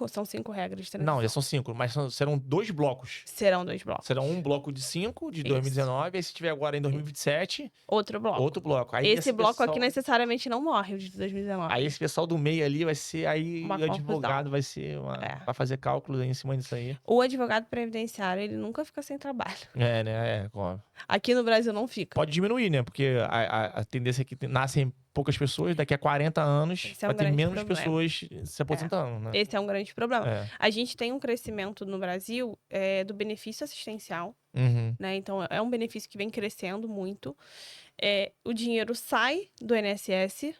São 5 regras de transição. Não, já são 5, mas serão 2 blocos. Serão 2 blocos. Serão um bloco de 5 de 2019, aí se tiver agora em 2027, outro bloco. outro bloco. Aí esse bloco aqui necessariamente não morre, o de 2019. Aí esse pessoal do meio ali vai ser, aí Uma o advogado vai ser, vai fazer cálculos aí em cima disso aí. O advogado previdenciário, ele nunca fica sem trabalho. Né? Aqui no Brasil não fica. Pode diminuir, né? Porque a tendência é que nascem poucas pessoas, daqui a 40 anos vai ter menos pessoas se aposentando, né? Esse é um grande problema. A gente tem um crescimento no Brasil do benefício assistencial, né? Então, é um benefício que vem crescendo muito. O dinheiro sai do INSS,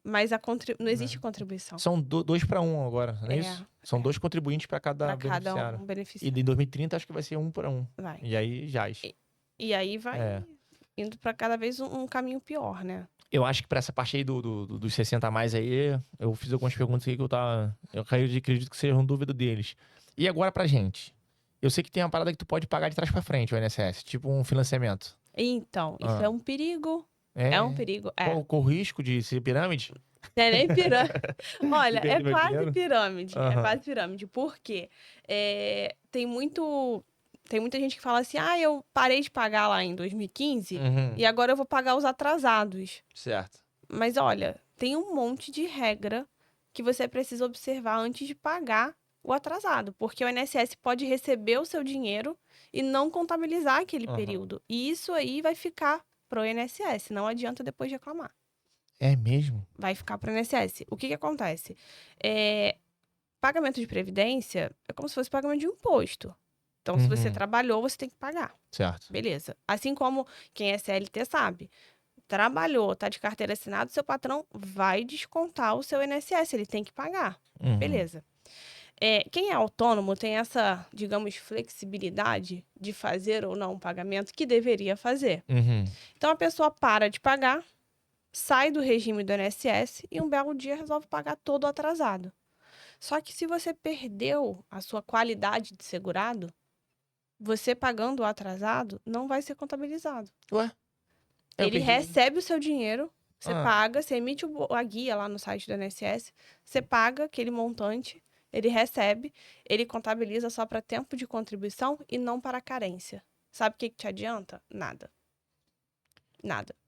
mas não existe contribuição. São 2 para 1 agora, não é isso? São 2 contribuintes para cada beneficiário. Um beneficiário. E em 2030 acho que vai ser 1 para 1. Vai. E aí jaz. E aí vai indo para cada vez um caminho pior, né? Eu acho que para essa parte aí dos 60 a mais aí, eu fiz algumas perguntas aí que eu acredito que sejam dúvida deles. E agora pra gente? Eu sei que tem uma parada que tu pode pagar de trás pra frente, o INSS, tipo um financiamento. Então, isso é um perigo. É um perigo. Com o risco de ser pirâmide? É nem pirâmide. Olha, é quase pirâmide. É quase pirâmide. Por quê? Tem muita gente que fala assim, eu parei de pagar lá em 2015 e agora eu vou pagar os atrasados. Certo. Mas olha, tem um monte de regra que você precisa observar antes de pagar o atrasado. Porque o INSS pode receber o seu dinheiro e não contabilizar aquele período. E isso aí vai ficar pro INSS, não adianta depois reclamar. É mesmo? Vai ficar pro INSS. O que acontece? Pagamento de previdência é como se fosse pagamento de imposto. Então, se você trabalhou, você tem que pagar. Certo. Beleza. Assim como quem é CLT sabe. Trabalhou, tá de carteira assinada, seu patrão vai descontar o seu INSS, ele tem que pagar. Beleza. Quem é autônomo tem essa, digamos, flexibilidade de fazer ou não um pagamento que deveria fazer. Então, a pessoa para de pagar, sai do regime do INSS e um belo dia resolve pagar todo atrasado. Só que se você perdeu a sua qualidade de segurado, você pagando o atrasado não vai ser contabilizado. Ué? Ele recebe o seu dinheiro, você paga, você emite a guia lá no site do INSS, você paga aquele montante, ele recebe, ele contabiliza só para tempo de contribuição e não para carência. Sabe o que te adianta? Nada.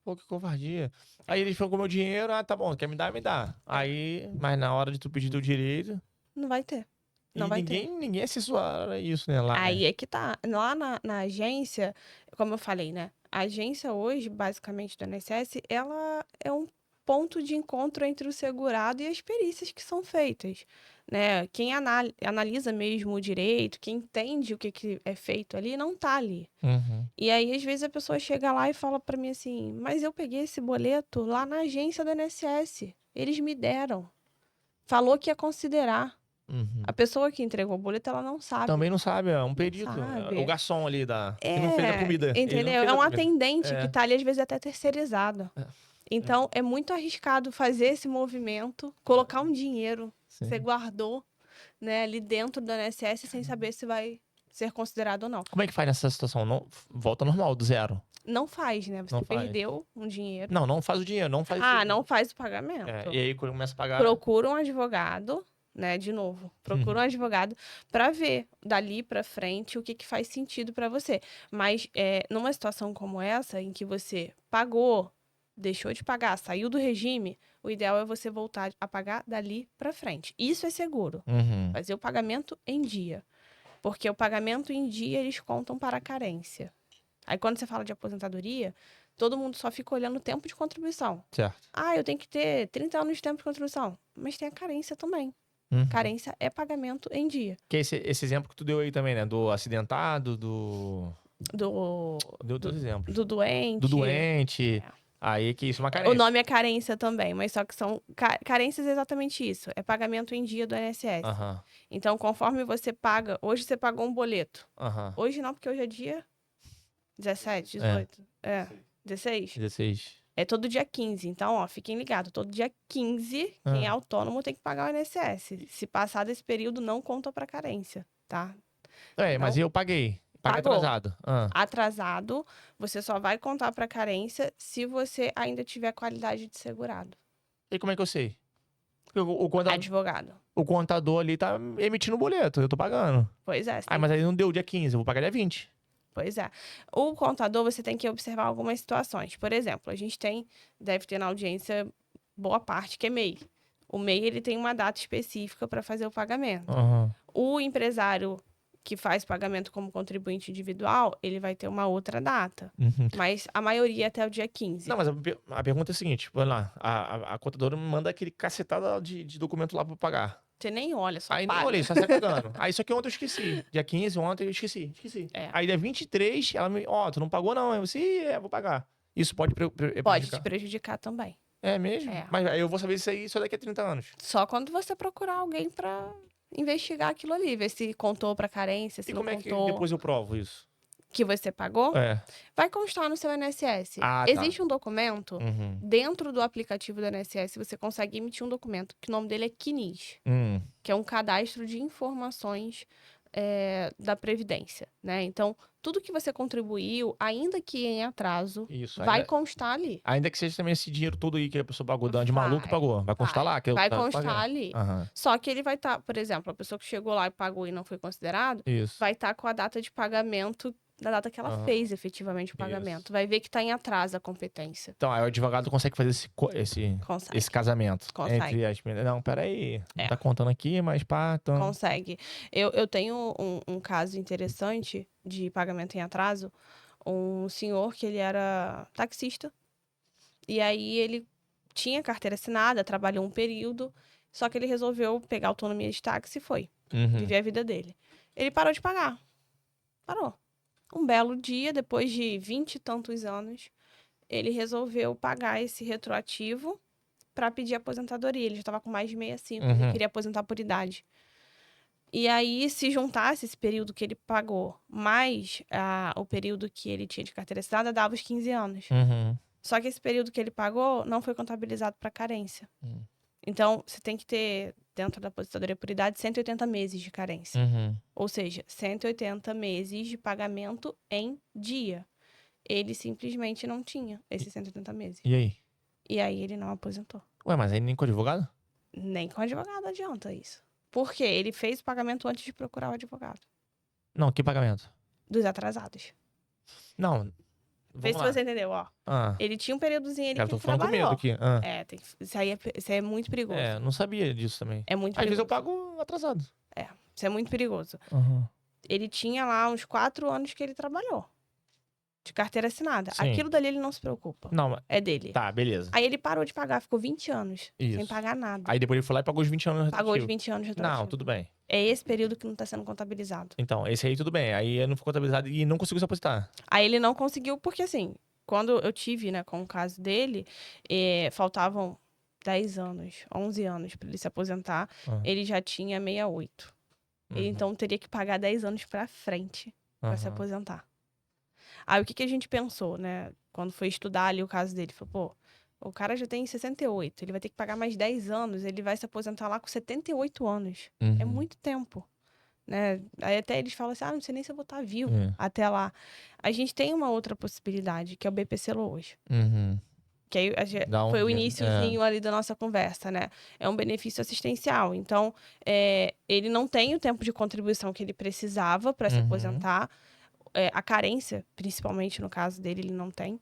Pô, que covardia. Aí eles ficam com o meu dinheiro, tá bom, quer me dar, me dá. Aí, mas na hora de tu pedir teu direito... Não vai ter. Ninguém assessora isso, né? Lá, aí é que tá. Lá na agência, como eu falei, né? A agência hoje, basicamente, do INSS, ela é um ponto de encontro entre o segurado e as perícias que são feitas, né? Quem analisa mesmo o direito, quem entende o que é feito ali, não tá ali. Uhum. E aí, às vezes, a pessoa chega lá e fala para mim assim, mas eu peguei esse boleto lá na agência do INSS, eles me deram, falou que ia considerar. Uhum. A pessoa que entregou o boleto, ela não sabe. Também não sabe, é um Não perito. É o sabe. garçom ali que não fez a comida. Ele não Entendeu? fez É a um comida. atendente É. que tá ali, às vezes, até terceirizado. Então, é muito arriscado fazer esse movimento, colocar um dinheiro que Sim. você guardou, né, ali dentro do INSS sem saber se vai ser considerado ou não. Como é que faz nessa situação? Não, volta normal, do zero. Não faz, né? Você Não faz. perdeu um dinheiro. Não faz o dinheiro, não faz Não faz o pagamento. e aí quando começa a pagar... Procura um advogado, né? De novo, procura um advogado para ver dali para frente o que faz sentido para você. Mas numa situação como essa, em que você pagou, deixou de pagar, saiu do regime, o ideal é você voltar a pagar dali para frente. Isso é seguro. Uhum. Fazer o pagamento em dia. Porque o pagamento em dia eles contam para a carência. Aí quando você fala de aposentadoria, todo mundo só fica olhando o tempo de contribuição. Certo. Eu tenho que ter 30 anos de tempo de contribuição. Mas tem a carência também. Uhum. Carência é pagamento em dia. Que é esse exemplo que tu deu aí também, né? Do acidentado, Deu outros exemplos. Do doente. Do doente. Aí que isso é uma carência. O nome é carência também, mas só que são... Carências é exatamente isso. É pagamento em dia do INSS. Aham. Então, conforme você paga... Hoje você pagou um boleto. Aham. Hoje não, porque hoje é dia 17, 18. 16? 16. É todo dia 15. Então, ó, fiquem ligados. Todo dia 15, quem é autônomo tem que pagar o INSS. Se passar desse período, não conta pra carência, tá? Mas eu paguei. Paguei Pagou. atrasado. Atrasado, você só vai contar pra carência se você ainda tiver qualidade de segurado. E como é que eu sei? Porque Advogado. o contador ali tá emitindo o boleto, eu tô pagando. Pois é. Mas aí não deu dia 15, eu vou pagar dia 20. Pois é. O contador, você tem que observar algumas situações. Por exemplo, a gente deve ter na audiência boa parte que é MEI. O MEI, ele tem uma data específica para fazer o pagamento. Uhum. O empresário que faz pagamento como contribuinte individual, ele vai ter uma outra data. Uhum. Mas a maioria é até o dia 15. Não, mas a pergunta é a seguinte, vamos lá, a contadora me manda aquele cacetada de documento lá pra eu pagar. Você nem olha, só Aí paga. nem olhei, só sai pagando. Aí isso aqui ontem eu esqueci. Dia 15, ontem eu esqueci. Aí dia 23, ela me... tu não pagou não. Eu disse, vou pagar. Isso pode Pode te prejudicar também. É mesmo? Mas aí eu vou saber isso aí só daqui a 30 anos. Só quando você procurar alguém pra investigar aquilo ali, ver se contou pra carência, se não contou. E como é que depois eu provo isso? Que você pagou? Vai constar no seu INSS. Existe um documento, dentro do aplicativo do INSS, você consegue emitir um documento, que o nome dele é CNIS, que é um cadastro de informações da Previdência, né? Então, tudo que você contribuiu, ainda que em atraso, vai constar ali. Ainda que seja também esse dinheiro todo aí que a pessoa pagou, de maluco que pagou. Vai constar lá. Vai constar ali. Só que ele vai estar, por exemplo, a pessoa que chegou lá e pagou e não foi considerado, vai estar com a data de pagamento da data que ela fez efetivamente o pagamento. Vai ver que está em atraso a competência. Então, aí o advogado consegue fazer esse casamento. Consegue. Não, peraí. Não tá contando aqui, mas pá... Então... Consegue. Eu tenho um caso interessante de pagamento em atraso. Um senhor que ele era taxista. E aí ele tinha carteira assinada, trabalhou um período. Só que ele resolveu pegar autonomia de táxi e foi. Viver a vida dele. Ele parou de pagar. Parou. Um belo dia, depois de 20 e tantos anos, ele resolveu pagar esse retroativo para pedir aposentadoria. Ele já estava com mais de 65, ele queria aposentar por idade. E aí, se juntasse esse período que ele pagou, mais o período que ele tinha de carteira assinada, dava os 15 anos. Só que esse período que ele pagou não foi contabilizado para carência. Então, você tem que ter, dentro da aposentadoria por idade, 180 meses de carência. Ou seja, 180 meses de pagamento em dia. Ele simplesmente não tinha esses 180 meses. E aí? E aí ele não aposentou. Ué, mas aí nem com o advogado? Nem com o advogado adianta isso. Por quê? Ele fez o pagamento antes de procurar o advogado. Não, que pagamento? Dos atrasados. Não... Vê se você entendeu, ó. Ele tinha um períodozinho ali que ele trabalhou. Eu tô falando com medo aqui. Isso aí é muito perigoso. Não sabia disso também. É muito perigoso. Às vezes eu pago atrasado. Isso é muito perigoso. Ele tinha lá uns 4 anos que ele trabalhou. de carteira assinada. Sim. Aquilo dali ele não se preocupa. Não, mas... É dele. Tá, beleza. Aí ele parou de pagar, ficou 20 anos sem Isso. pagar nada. Aí depois ele foi lá e pagou os 20 anos Pagou os retroativo. 20 anos retroativo. Não, tudo bem. É esse período que não tá sendo contabilizado. Então, esse aí tudo bem. Aí não foi contabilizado e não conseguiu se aposentar. Aí ele não conseguiu, porque assim, quando eu tive, né, com o caso dele, faltavam 10 anos, 11 anos pra ele se aposentar. Ele já tinha 68. Ele então teria que pagar 10 anos pra frente pra se aposentar. Aí o que a gente pensou, né, quando foi estudar ali o caso dele? Falou, pô, o cara já tem 68, ele vai ter que pagar mais 10 anos, ele vai se aposentar lá com 78 anos. É muito tempo, né? Aí até eles falam assim, não sei nem se eu vou estar vivo até lá. A gente tem uma outra possibilidade, que é o BPC Loas. Que aí foi o iniciozinho ali da nossa conversa, né? É um benefício assistencial. Então, ele não tem o tempo de contribuição que ele precisava para se aposentar. A carência, principalmente no caso dele, ele não tem.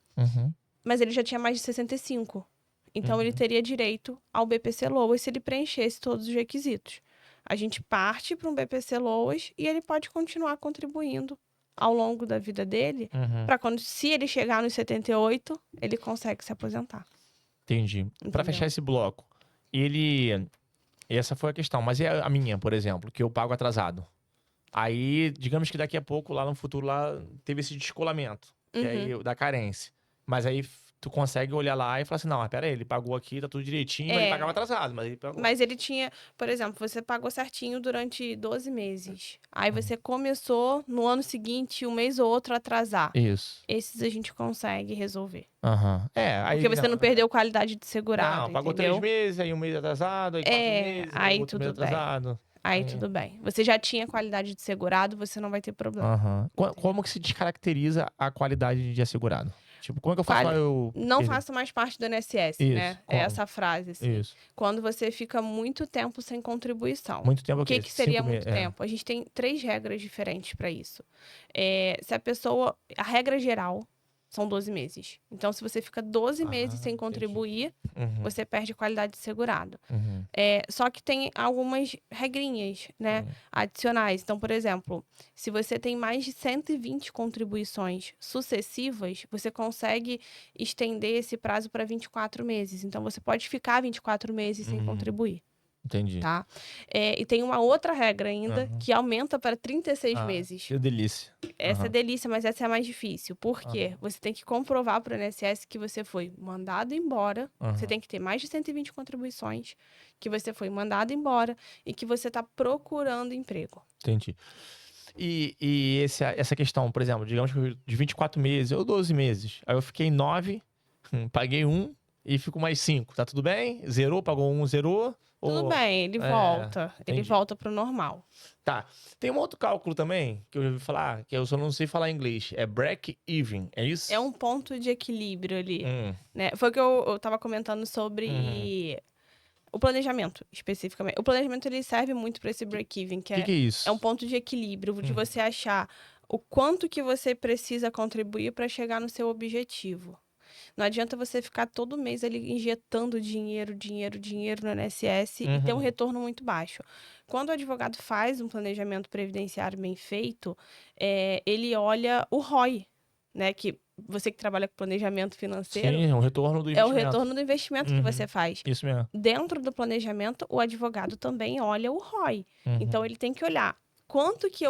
Mas ele já tinha mais de 65. Então, ele teria direito ao BPC Loas se ele preenchesse todos os requisitos. A gente parte para um BPC Loas e ele pode continuar contribuindo ao longo da vida dele, para quando, se ele chegar nos 78, ele consegue se aposentar. Entendi. Para fechar esse bloco, essa foi a questão, mas é a minha, por exemplo, que eu pago atrasado. Aí, digamos que daqui a pouco, lá no futuro, lá teve esse descolamento, que aí, da carência. Mas aí tu consegue olhar lá e falar assim, não, pera aí, ele pagou aqui, tá tudo direitinho, mas ele pagava atrasado, mas ele pagou. Mas ele tinha, por exemplo, você pagou certinho durante 12 meses. Aí você começou no ano seguinte, um mês ou outro, atrasar. Isso. Esses a gente consegue resolver. Aí, porque você não perdeu qualidade de segurado, não, pagou entendeu? 3 meses, aí um mês atrasado, aí 4 meses, aí outro mês tudo bem. atrasado. Aí tudo bem. Você já tinha qualidade de segurado, você não vai ter problema. Como que se descaracteriza a qualidade de assegurado? Tipo, como é que eu faço pra eu... Não faço mais parte do INSS, né? É essa frase, assim. Isso. Quando você fica muito tempo sem contribuição. Muito tempo o que seria muito tempo? A gente tem 3 regras diferentes para isso. Se a pessoa... A regra geral são 12 meses. Então, se você fica 12 meses sem contribuir, você perde qualidade de segurado. Só que tem algumas regrinhas, né, adicionais. Então, por exemplo, se você tem mais de 120 contribuições sucessivas, você consegue estender esse prazo para 24 meses. Então, você pode ficar 24 meses sem contribuir. Entendi. Tá? E tem uma outra regra ainda que aumenta para 36 meses. Que delícia. Essa é delícia, mas essa é a mais difícil. Por quê? Você tem que comprovar para o INSS que você foi mandado embora. Você tem que ter mais de 120 contribuições, que você foi mandado embora e que você está procurando emprego. Entendi. E essa questão, por exemplo, digamos que de 24 meses ou 12 meses, aí eu fiquei 9, paguei 1 e fico mais 5. Tá tudo bem? Zerou, pagou 1, zerou? Tudo bem, ele volta. Entendi. Ele volta pro normal. Tá. Tem um outro cálculo também, que eu já ouvi falar, que eu só não sei falar em inglês. É break-even, é isso? É um ponto de equilíbrio ali. Né? Foi o que eu tava comentando sobre o planejamento, especificamente. O planejamento, ele serve muito para esse break-even, que é isso? É um ponto de equilíbrio, de você achar o quanto que você precisa contribuir para chegar no seu objetivo. Não adianta você ficar todo mês ali injetando dinheiro no INSS e ter um retorno muito baixo. Quando o advogado faz um planejamento previdenciário bem feito, ele olha o ROI, né? Que você que trabalha com planejamento financeiro... Sim, é o retorno do investimento. É o retorno do investimento que você faz. Isso mesmo. Dentro do planejamento, o advogado também olha o ROI. Então, ele tem que olhar quanto que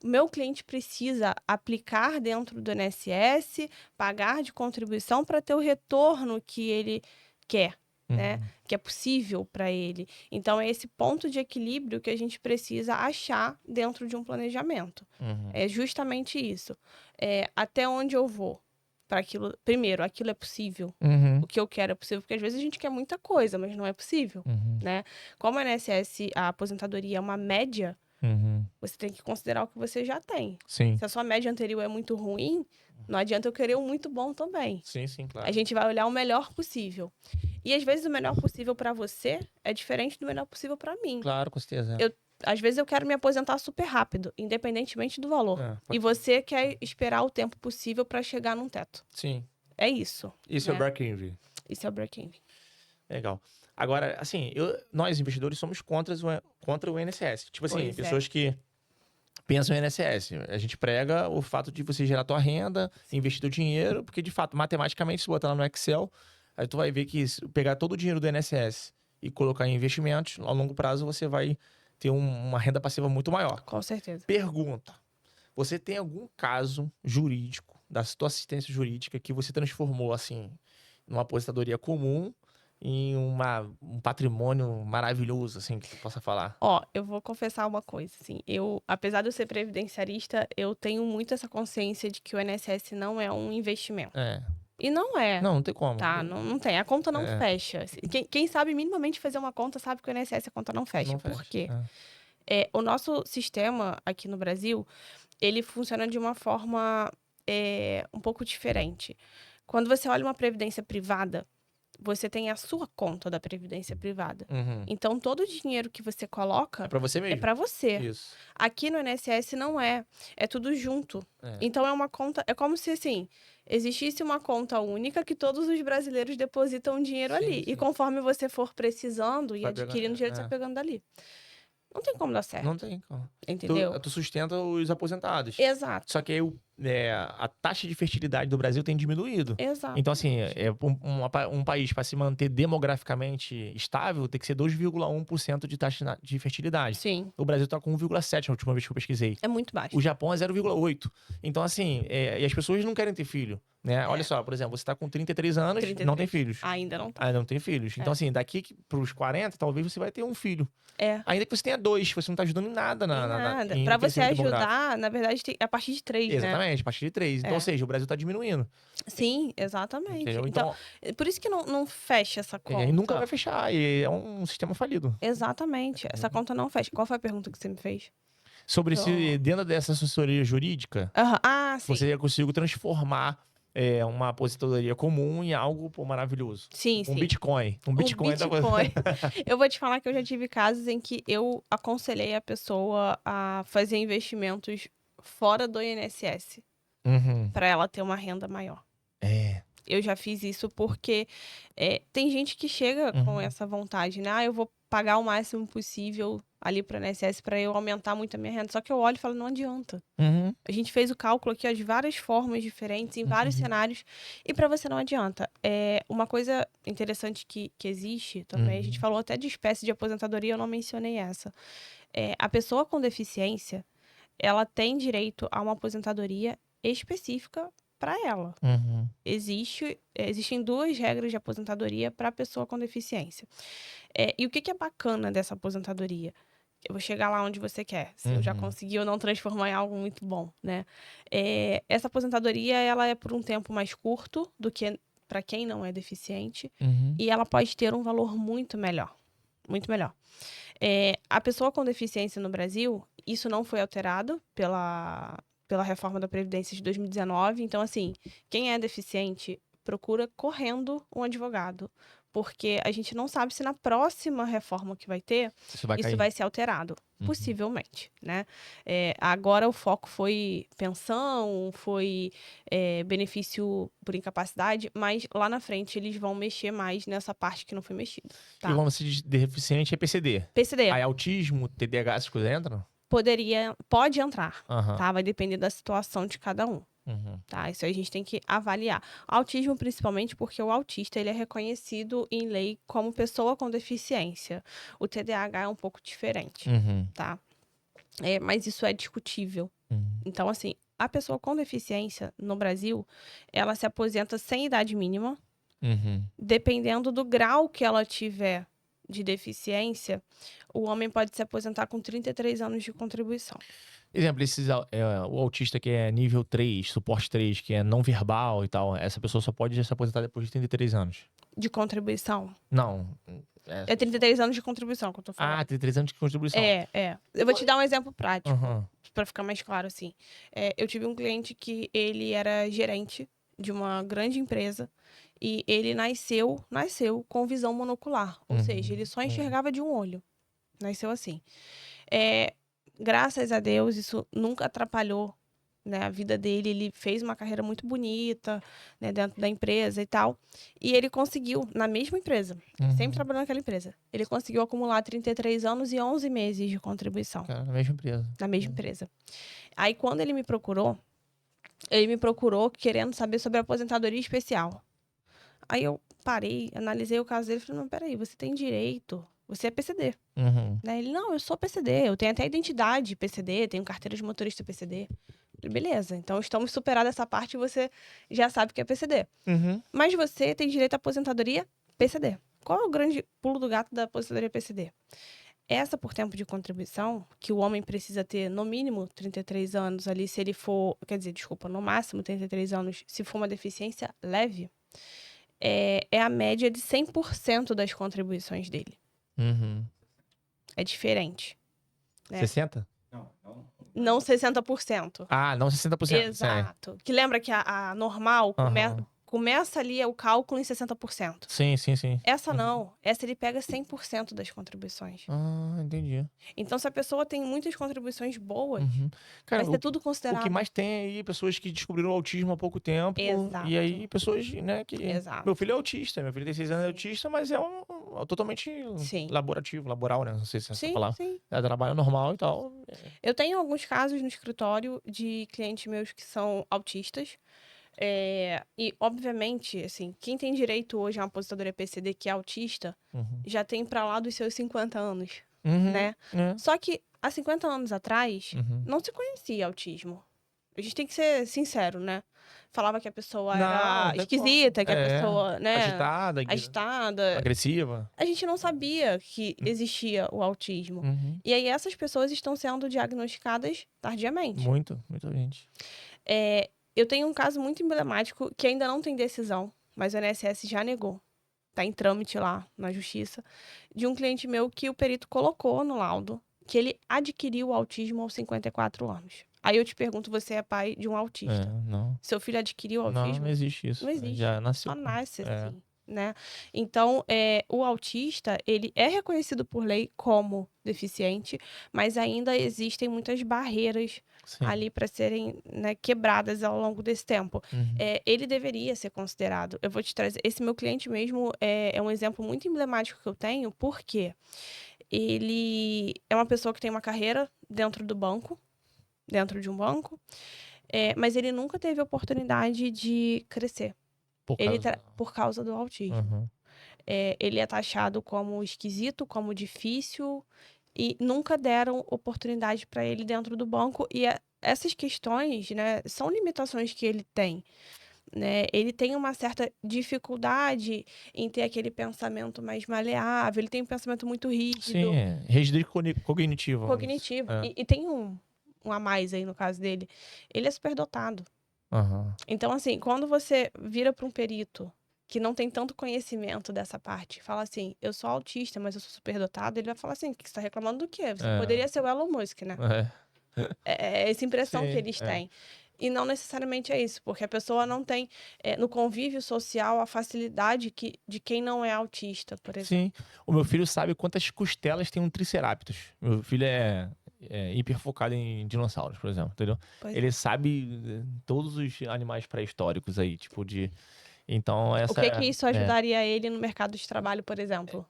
meu cliente precisa aplicar dentro do INSS, pagar de contribuição para ter o retorno que ele quer, né? Que é possível para ele. Então, é esse ponto de equilíbrio que a gente precisa achar dentro de um planejamento. É justamente isso. Até onde eu vou para aquilo. Primeiro, aquilo é possível. O que eu quero é possível, porque às vezes a gente quer muita coisa, mas não é possível, né? Como a INSS, a aposentadoria é uma média, você tem que considerar o que você já tem. Sim. Se a sua média anterior é muito ruim, não adianta eu querer um muito bom também. Sim, claro. A gente vai olhar o melhor possível. E às vezes o melhor possível para você é diferente do melhor possível para mim. Claro, com certeza. Às vezes eu quero me aposentar super rápido, independentemente do valor. E você quer esperar o tempo possível para chegar num teto. Sim. É isso. Isso é o break-even. Isso é o break-even. Legal. Agora, assim, nós investidores somos contra o INSS. Tipo assim, pessoas que pensa no INSS. A gente prega o fato de você gerar tua renda, investir teu dinheiro, porque de fato, matematicamente, se botar lá no Excel, aí tu vai ver que se pegar todo o dinheiro do INSS e colocar em investimentos, a longo prazo você vai ter uma renda passiva muito maior. Com certeza. Pergunta: você tem algum caso jurídico, da tua assistência jurídica, que você transformou, assim, numa aposentadoria comum em um patrimônio maravilhoso, assim, que tu possa falar? Ó, eu vou confessar uma coisa, assim, apesar de eu ser previdenciarista, eu tenho muito essa consciência de que o INSS não é um investimento. É. E não é, Não tem como. tá? Não tem. A conta não É. fecha. Quem sabe minimamente fazer uma conta sabe que o INSS a conta não fecha. Não Por fecha. quê? É. O nosso sistema aqui no Brasil, ele funciona de uma forma um pouco diferente. Quando você olha uma previdência privada, você tem a sua conta da previdência privada. Uhum. Então, todo o dinheiro que você coloca É pra você é mesmo. para você. Isso. Aqui no INSS não é. É tudo junto. É. Então, é uma conta... É como se, assim, existisse uma conta única que todos os brasileiros depositam dinheiro Sim, ali. sim. E conforme você for precisando e Vai adquirindo pegando, dinheiro, você vai pegando dali. Não tem como dar certo. Não tem como. Entendeu? Tu sustenta os aposentados. Exato. Só que aí a taxa de fertilidade do Brasil tem diminuído. Exato. Então, assim, um país para se manter demograficamente estável tem que ser 2,1% de taxa de fertilidade. Sim. O Brasil tá com 1,7% a última vez que eu pesquisei. É muito baixo. O Japão é 0,8%. Então, assim, e as pessoas não querem ter filho, né? Olha só, por exemplo, você tá com 33 anos, 33. não tem filhos. Ainda não tá. Ainda não tem filhos. Então, assim, daqui pros 40, talvez você vai ter um filho. Ainda que você tenha 2, você não tá ajudando em nada. Nada. Em Pra você crescimento demográfico. ajudar, na verdade, é a partir de 3, né? Exatamente, a partir de 3. Então, ou seja, o Brasil tá diminuindo. Sim, exatamente. Entendeu? Então, por isso que não fecha essa conta. E nunca vai fechar. E é um sistema falido. Exatamente. Essa conta não fecha. Qual foi a pergunta que você me fez? Sobre se dentro dessa assessoria jurídica, sim. você conseguiu transformar uma aposentadoria comum em algo maravilhoso. Sim, Um Bitcoin. Um Bitcoin. Eu vou te falar que eu já tive casos em que eu aconselhei a pessoa a fazer investimentos fora do INSS. Pra ela ter uma renda maior. Eu já fiz isso porque tem gente que chega com essa vontade, né? Eu vou pagar o máximo possível ali para o INSS para eu aumentar muito a minha renda. Só que eu olho e falo, não adianta. A gente fez o cálculo aqui, de várias formas diferentes, em vários cenários, e para você não adianta. Uma coisa interessante que existe também, a gente falou até de espécie de aposentadoria, eu não mencionei essa. A pessoa com deficiência, ela tem direito a uma aposentadoria específica para ela. Existem 2 regras de aposentadoria para a pessoa com deficiência. E o que é bacana dessa aposentadoria? Eu vou chegar lá onde você quer, se eu já consegui ou não transformar em algo muito bom, né? Essa aposentadoria, ela é por um tempo mais curto do que para quem não é deficiente, e ela pode ter um valor muito melhor. Muito melhor. A pessoa com deficiência no Brasil, isso não foi alterado pela reforma da Previdência de 2019. Então, assim, quem é deficiente, procura correndo um advogado. Porque a gente não sabe se na próxima reforma que vai ter, isso vai ser alterado. Possivelmente, né? Agora o foco foi pensão, foi benefício por incapacidade, mas lá na frente eles vão mexer mais nessa parte que não foi mexida. Tá? E quando você diz deficiente, é PCD. PCD. Aí autismo, TDAH, essas coisas entram? Pode entrar, Aham. tá? Vai depender da situação de cada um, tá? Isso aí a gente tem que avaliar. Autismo, principalmente, porque o autista, ele é reconhecido em lei como pessoa com deficiência. O TDAH é um pouco diferente, tá? Mas isso é discutível. Então, assim, a pessoa com deficiência no Brasil, ela se aposenta sem idade mínima, dependendo do grau que ela tiver de deficiência, o homem pode se aposentar com 33 anos de contribuição. Exemplo, o autista que é nível 3, suporte 3, que é não verbal e tal, essa pessoa só pode se aposentar depois de 33 anos. De contribuição? Não. É 33 anos de contribuição que eu tô falando. 33 anos de contribuição. Eu vou te dar um exemplo prático, pra ficar mais claro, assim. Eu tive um cliente que ele era gerente de uma grande empresa e ele nasceu com visão monocular. Ou seja, ele só enxergava de um olho. Nasceu assim. Graças a Deus, isso nunca atrapalhou né, a vida dele, ele fez uma carreira muito bonita, né, dentro da empresa e tal. E ele conseguiu, na mesma empresa, sempre trabalhando naquela empresa, ele conseguiu acumular 33 anos e 11 meses de contribuição. Cara, na mesma empresa. Na mesma empresa. Aí, quando ele me procurou querendo saber sobre a aposentadoria especial. Aí eu parei, analisei o caso dele e falei, não, peraí, você tem direito, você é PCD. Né? Ele, não, eu sou PCD, eu tenho até identidade PCD, tenho carteira de motorista PCD. Eu falei, beleza, então estamos superados essa parte e você já sabe que é PCD. Mas você tem direito à aposentadoria PCD. Qual é o grande pulo do gato da aposentadoria PCD? Essa por tempo de contribuição, que o homem precisa ter no mínimo 33 anos ali, se ele for, quer dizer, desculpa, no máximo 33 anos, se for uma deficiência leve, é a média de 100% das contribuições dele. É diferente. Né? 60? Não 60%. Ah, não 60%. Exato. Que lembra que a normal começa ali o cálculo em 60%. Sim. Essa não. Essa ele pega 100% das contribuições. Ah, entendi. Então, se a pessoa tem muitas contribuições boas, Cara, vai ser tudo considerado. O que mais tem aí, pessoas que descobriram o autismo há pouco tempo. Exato. E aí, pessoas, né, que... Exato. Meu filho é autista, meu filho tem 6 anos, é autista, mas é totalmente laboral, né? Não sei se é essa palavra. Sim. É trabalho normal e tal. Eu tenho alguns casos no escritório de clientes meus que são autistas. E, obviamente, assim, quem tem direito hoje a uma aposentadoria PCD que é autista, já tem pra lá dos seus 50 anos, né? Só que, há 50 anos atrás, não se conhecia autismo. A gente tem que ser sincero, né? Falava que a pessoa era esquisita, que a pessoa, né? Agitada. Agressiva. A gente não sabia que existia o autismo. E aí, essas pessoas estão sendo diagnosticadas tardiamente. Muita gente. Eu tenho um caso muito emblemático que ainda não tem decisão, mas o INSS já negou. Tá em trâmite lá na justiça. De um cliente meu que o perito colocou no laudo que ele adquiriu o autismo aos 54 anos. Aí eu te pergunto, você é pai de um autista. Não. Seu filho adquiriu o autismo? Não existe isso. Não existe. Já nasceu. Só nasce assim, né? Então, o autista, ele é reconhecido por lei como deficiente, mas ainda existem muitas barreiras ali para serem, né, quebradas ao longo desse tempo. Ele deveria ser considerado. Eu vou te trazer... Esse meu cliente mesmo é um exemplo muito emblemático que eu tenho, porque ele é uma pessoa que tem uma carreira dentro de um banco, mas ele nunca teve oportunidade de crescer. Por causa do autismo. Ele é taxado como esquisito, como difícil, e nunca deram oportunidade para ele dentro do banco. E essas questões, né, são limitações que ele tem. Né? Ele tem uma certa dificuldade em ter aquele pensamento mais maleável, ele tem um pensamento muito rígido. Sim, rigidez cognitiva. Cognitivo. E tem um a mais aí no caso dele. Ele é superdotado. Então, assim, quando você vira para um perito que não tem tanto conhecimento dessa parte, fala assim, eu sou autista, mas eu sou superdotado, ele vai falar assim, que você tá reclamando do quê? Você poderia ser o Elon Musk, né? É essa impressão que eles têm. E não necessariamente é isso, porque a pessoa não tem, no convívio social, a facilidade de quem não é autista, por exemplo. Sim. O meu filho sabe quantas costelas tem um triceratops. Meu filho é hiper focado em dinossauros, por exemplo, entendeu? Ele sabe todos os animais pré-históricos aí, tipo de... Então, essa... O que isso ajudaria ele no mercado de trabalho, por exemplo?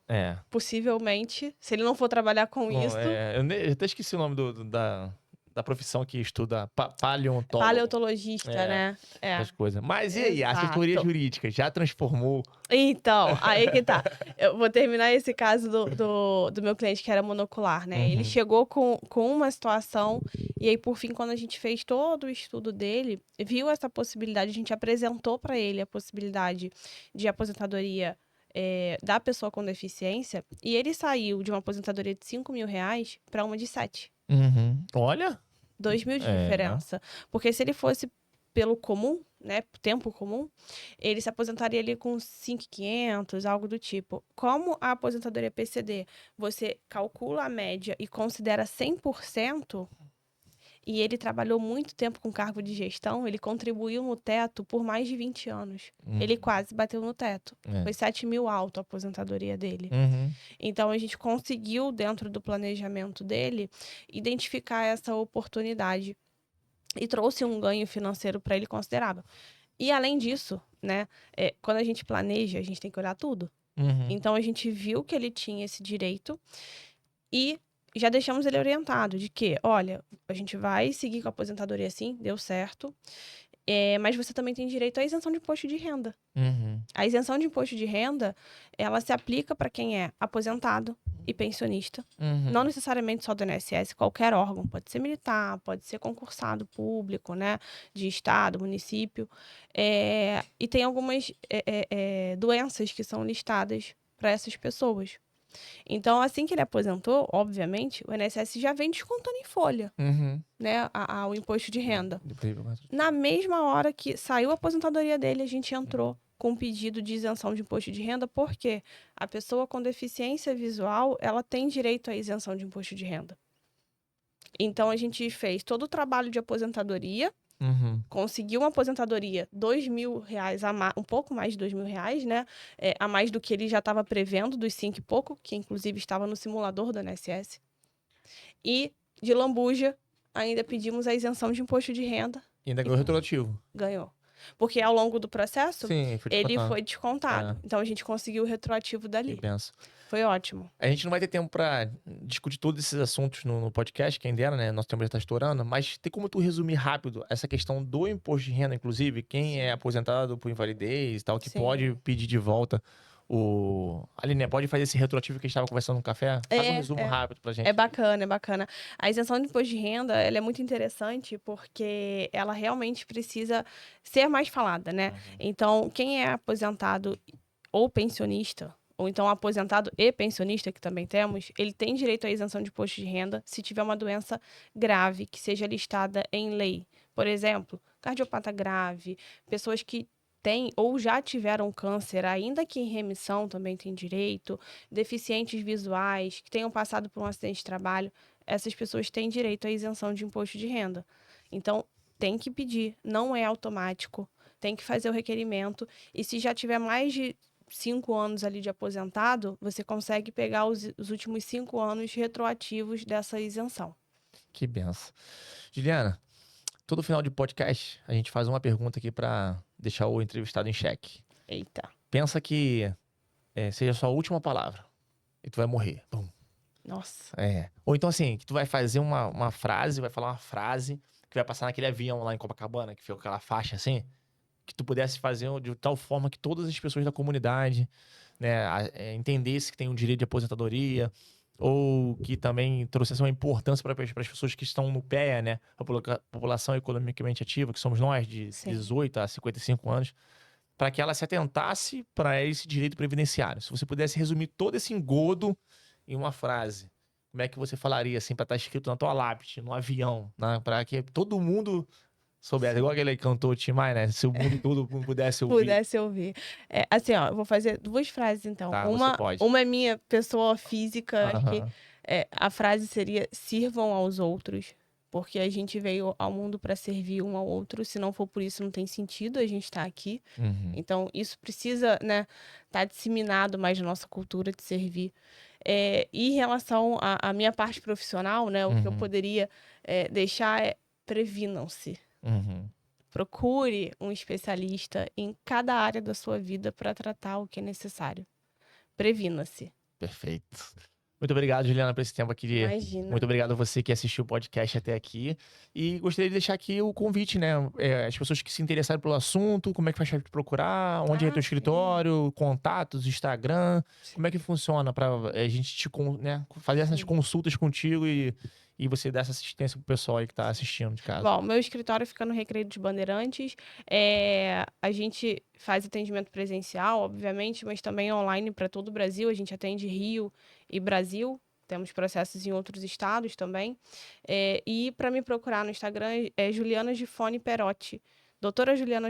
Possivelmente, se ele não for trabalhar com isso... Eu até esqueci o nome da profissão que estuda paleontólogo. Paleontologista, né? As coisas. Mas e aí, a assessoria jurídica já transformou? Então, aí que tá. Eu vou terminar esse caso do meu cliente que era monocular, né? Ele chegou com uma situação e aí, por fim, quando a gente fez todo o estudo dele, viu essa possibilidade, a gente apresentou para ele a possibilidade de aposentadoria da pessoa com deficiência e ele saiu de uma aposentadoria de R$5.000 para uma de 7. Olha! 2.000 de diferença. Porque se ele fosse pelo comum, né, tempo comum, ele se aposentaria ali com 5.500, algo do tipo. Como a aposentadoria PCD, você calcula a média e considera 100%, e ele trabalhou muito tempo com cargo de gestão, ele contribuiu no teto por mais de 20 anos. Ele quase bateu no teto. Foi 7.000 alto a aposentadoria dele. Então, a gente conseguiu, dentro do planejamento dele, identificar essa oportunidade e trouxe um ganho financeiro para ele considerável. E além disso, né, quando a gente planeja, a gente tem que olhar tudo. Uhum. Então a gente viu que ele tinha esse direito e já deixamos ele orientado de que, olha, a gente vai seguir com a aposentadoria sim, deu certo, mas você também tem direito à isenção de imposto de renda. Uhum. A isenção de imposto de renda, ela se aplica para quem é aposentado e pensionista. Uhum. Não necessariamente só do INSS, qualquer órgão. Pode ser militar, pode ser concursado público, né? De estado, município. E tem algumas doenças que são listadas para essas pessoas. Então, assim que ele aposentou, obviamente, o INSS já vem descontando em folha, Uhum. né? O imposto de renda. Depois- Na mesma hora que saiu a aposentadoria dele, a gente entrou com um pedido de isenção de imposto de renda, porque a pessoa com deficiência visual, ela tem direito à isenção de imposto de renda. Então, a gente fez todo o trabalho de aposentadoria, Uhum. conseguiu uma aposentadoria R$ 2.000 um pouco mais de R$ 2.000, né? A mais do que ele já estava prevendo, dos 5 e pouco, que inclusive estava no simulador do INSS. E, de lambuja, ainda pedimos a isenção de imposto de renda. E ainda ganhou retroativo. Ganhou. Porque ao longo do processo, Sim, foi ele descontado. foi descontado. Então, a gente conseguiu o retroativo Que dali. benção. Foi ótimo. A gente não vai ter tempo pra discutir todos esses assuntos no podcast, quem dera, né? Nosso tempo já tá estourando. Mas tem como tu resumir rápido essa questão do imposto de renda, inclusive, quem é aposentado por invalidez e tal, que Sim. pode pedir de volta ali, né? Pode fazer esse retroativo que a gente tava conversando no café? Faz um resumo rápido pra gente. É bacana, é bacana. A isenção de imposto de renda, ela é muito interessante porque ela realmente precisa ser mais falada, né? Então, quem é aposentado ou pensionista, ou então aposentado e pensionista, que também temos, ele tem direito à isenção de imposto de renda se tiver uma doença grave que seja listada em lei. Por exemplo, cardiopata grave, pessoas que têm ou já tiveram câncer, ainda que em remissão, também tem direito, deficientes visuais, que tenham passado por um acidente de trabalho, essas pessoas têm direito à isenção de imposto de renda. Então, tem que pedir, não é automático, tem que fazer o requerimento, e se já tiver mais de 5 anos ali de aposentado, você consegue pegar os últimos 5 anos retroativos dessa isenção. Que benção. Juliana, todo final de podcast, a gente faz uma pergunta aqui pra deixar o entrevistado em xeque. Eita, Pensa que seja a sua última palavra e tu vai morrer. Pum. nossa. Ou então assim, que tu vai fazer uma frase, vai falar uma frase que vai passar naquele avião lá em Copacabana, que fica aquela faixa assim, que tu pudesse fazer de tal forma que todas as pessoas da comunidade, né, entendesse que tem um direito de aposentadoria, ou que também trouxesse uma importância para as pessoas que estão no pé, né, a população economicamente ativa, que somos nós, de Sim. 18 a 55 anos, para que ela se atentasse para esse direito previdenciário. Se você pudesse resumir todo esse engodo em uma frase, como é que você falaria assim para estar escrito na tua lápide, no avião, né, para que todo mundo soubesse, igual aquele cantor Tim Maia, né? Se o mundo todo pudesse ouvir. Pudesse ouvir. Assim, ó, eu vou fazer 2 frases, então. Tá, você pode. Uma é minha pessoa física, acho que Aham. a frase seria: sirvam aos outros, porque a gente veio ao mundo para servir um ao outro. Se não for por isso, não tem sentido a gente estar aqui. Uhum. Então, isso precisa, né, estar disseminado mais na nossa cultura de servir. E em relação à minha parte profissional, né, o que eu Uhum. poderia deixar é: previnam-se. Uhum. Procure um especialista em cada área da sua vida para tratar o que é necessário. Previna-se. Perfeito. Muito obrigado, Juliana, por esse tempo aqui. Imagina. Muito obrigado a você que assistiu o podcast até aqui. E gostaria de deixar aqui o convite, né? As pessoas que se interessarem pelo assunto, como é que faz pra te procurar, onde é teu sim. escritório, contatos, Instagram, como é que funciona pra a gente fazer essas Sim. consultas contigo e você dar essa assistência pro pessoal aí que tá assistindo de casa. Bom, meu escritório fica no Recreio dos Bandeirantes. A gente faz atendimento presencial, obviamente, mas também online para todo o Brasil. A gente atende Rio e Brasil. Temos processos em outros estados também. E para me procurar no Instagram é Juliana Gifone Perotti. Doutora Juliana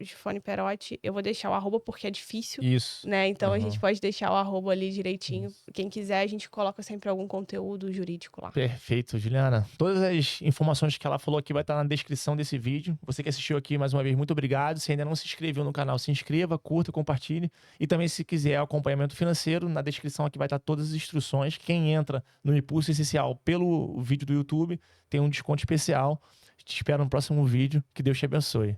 Gifone Perotti. Eu vou deixar o arroba porque é difícil, Isso. né? Então a gente Uhum. pode deixar o arroba ali direitinho. Isso. Quem quiser, a gente coloca sempre algum conteúdo jurídico lá. Perfeito, Juliana. Todas as informações que ela falou aqui vai estar na descrição desse vídeo. Você que assistiu aqui, mais uma vez, muito obrigado. Se ainda não se inscreveu no canal, se inscreva, curta, compartilhe. E também, se quiser acompanhamento financeiro, na descrição aqui vai estar todas as instruções. Quem entra no Impulso Essencial pelo vídeo do YouTube tem um desconto especial. Te espero no próximo vídeo. Que Deus te abençoe.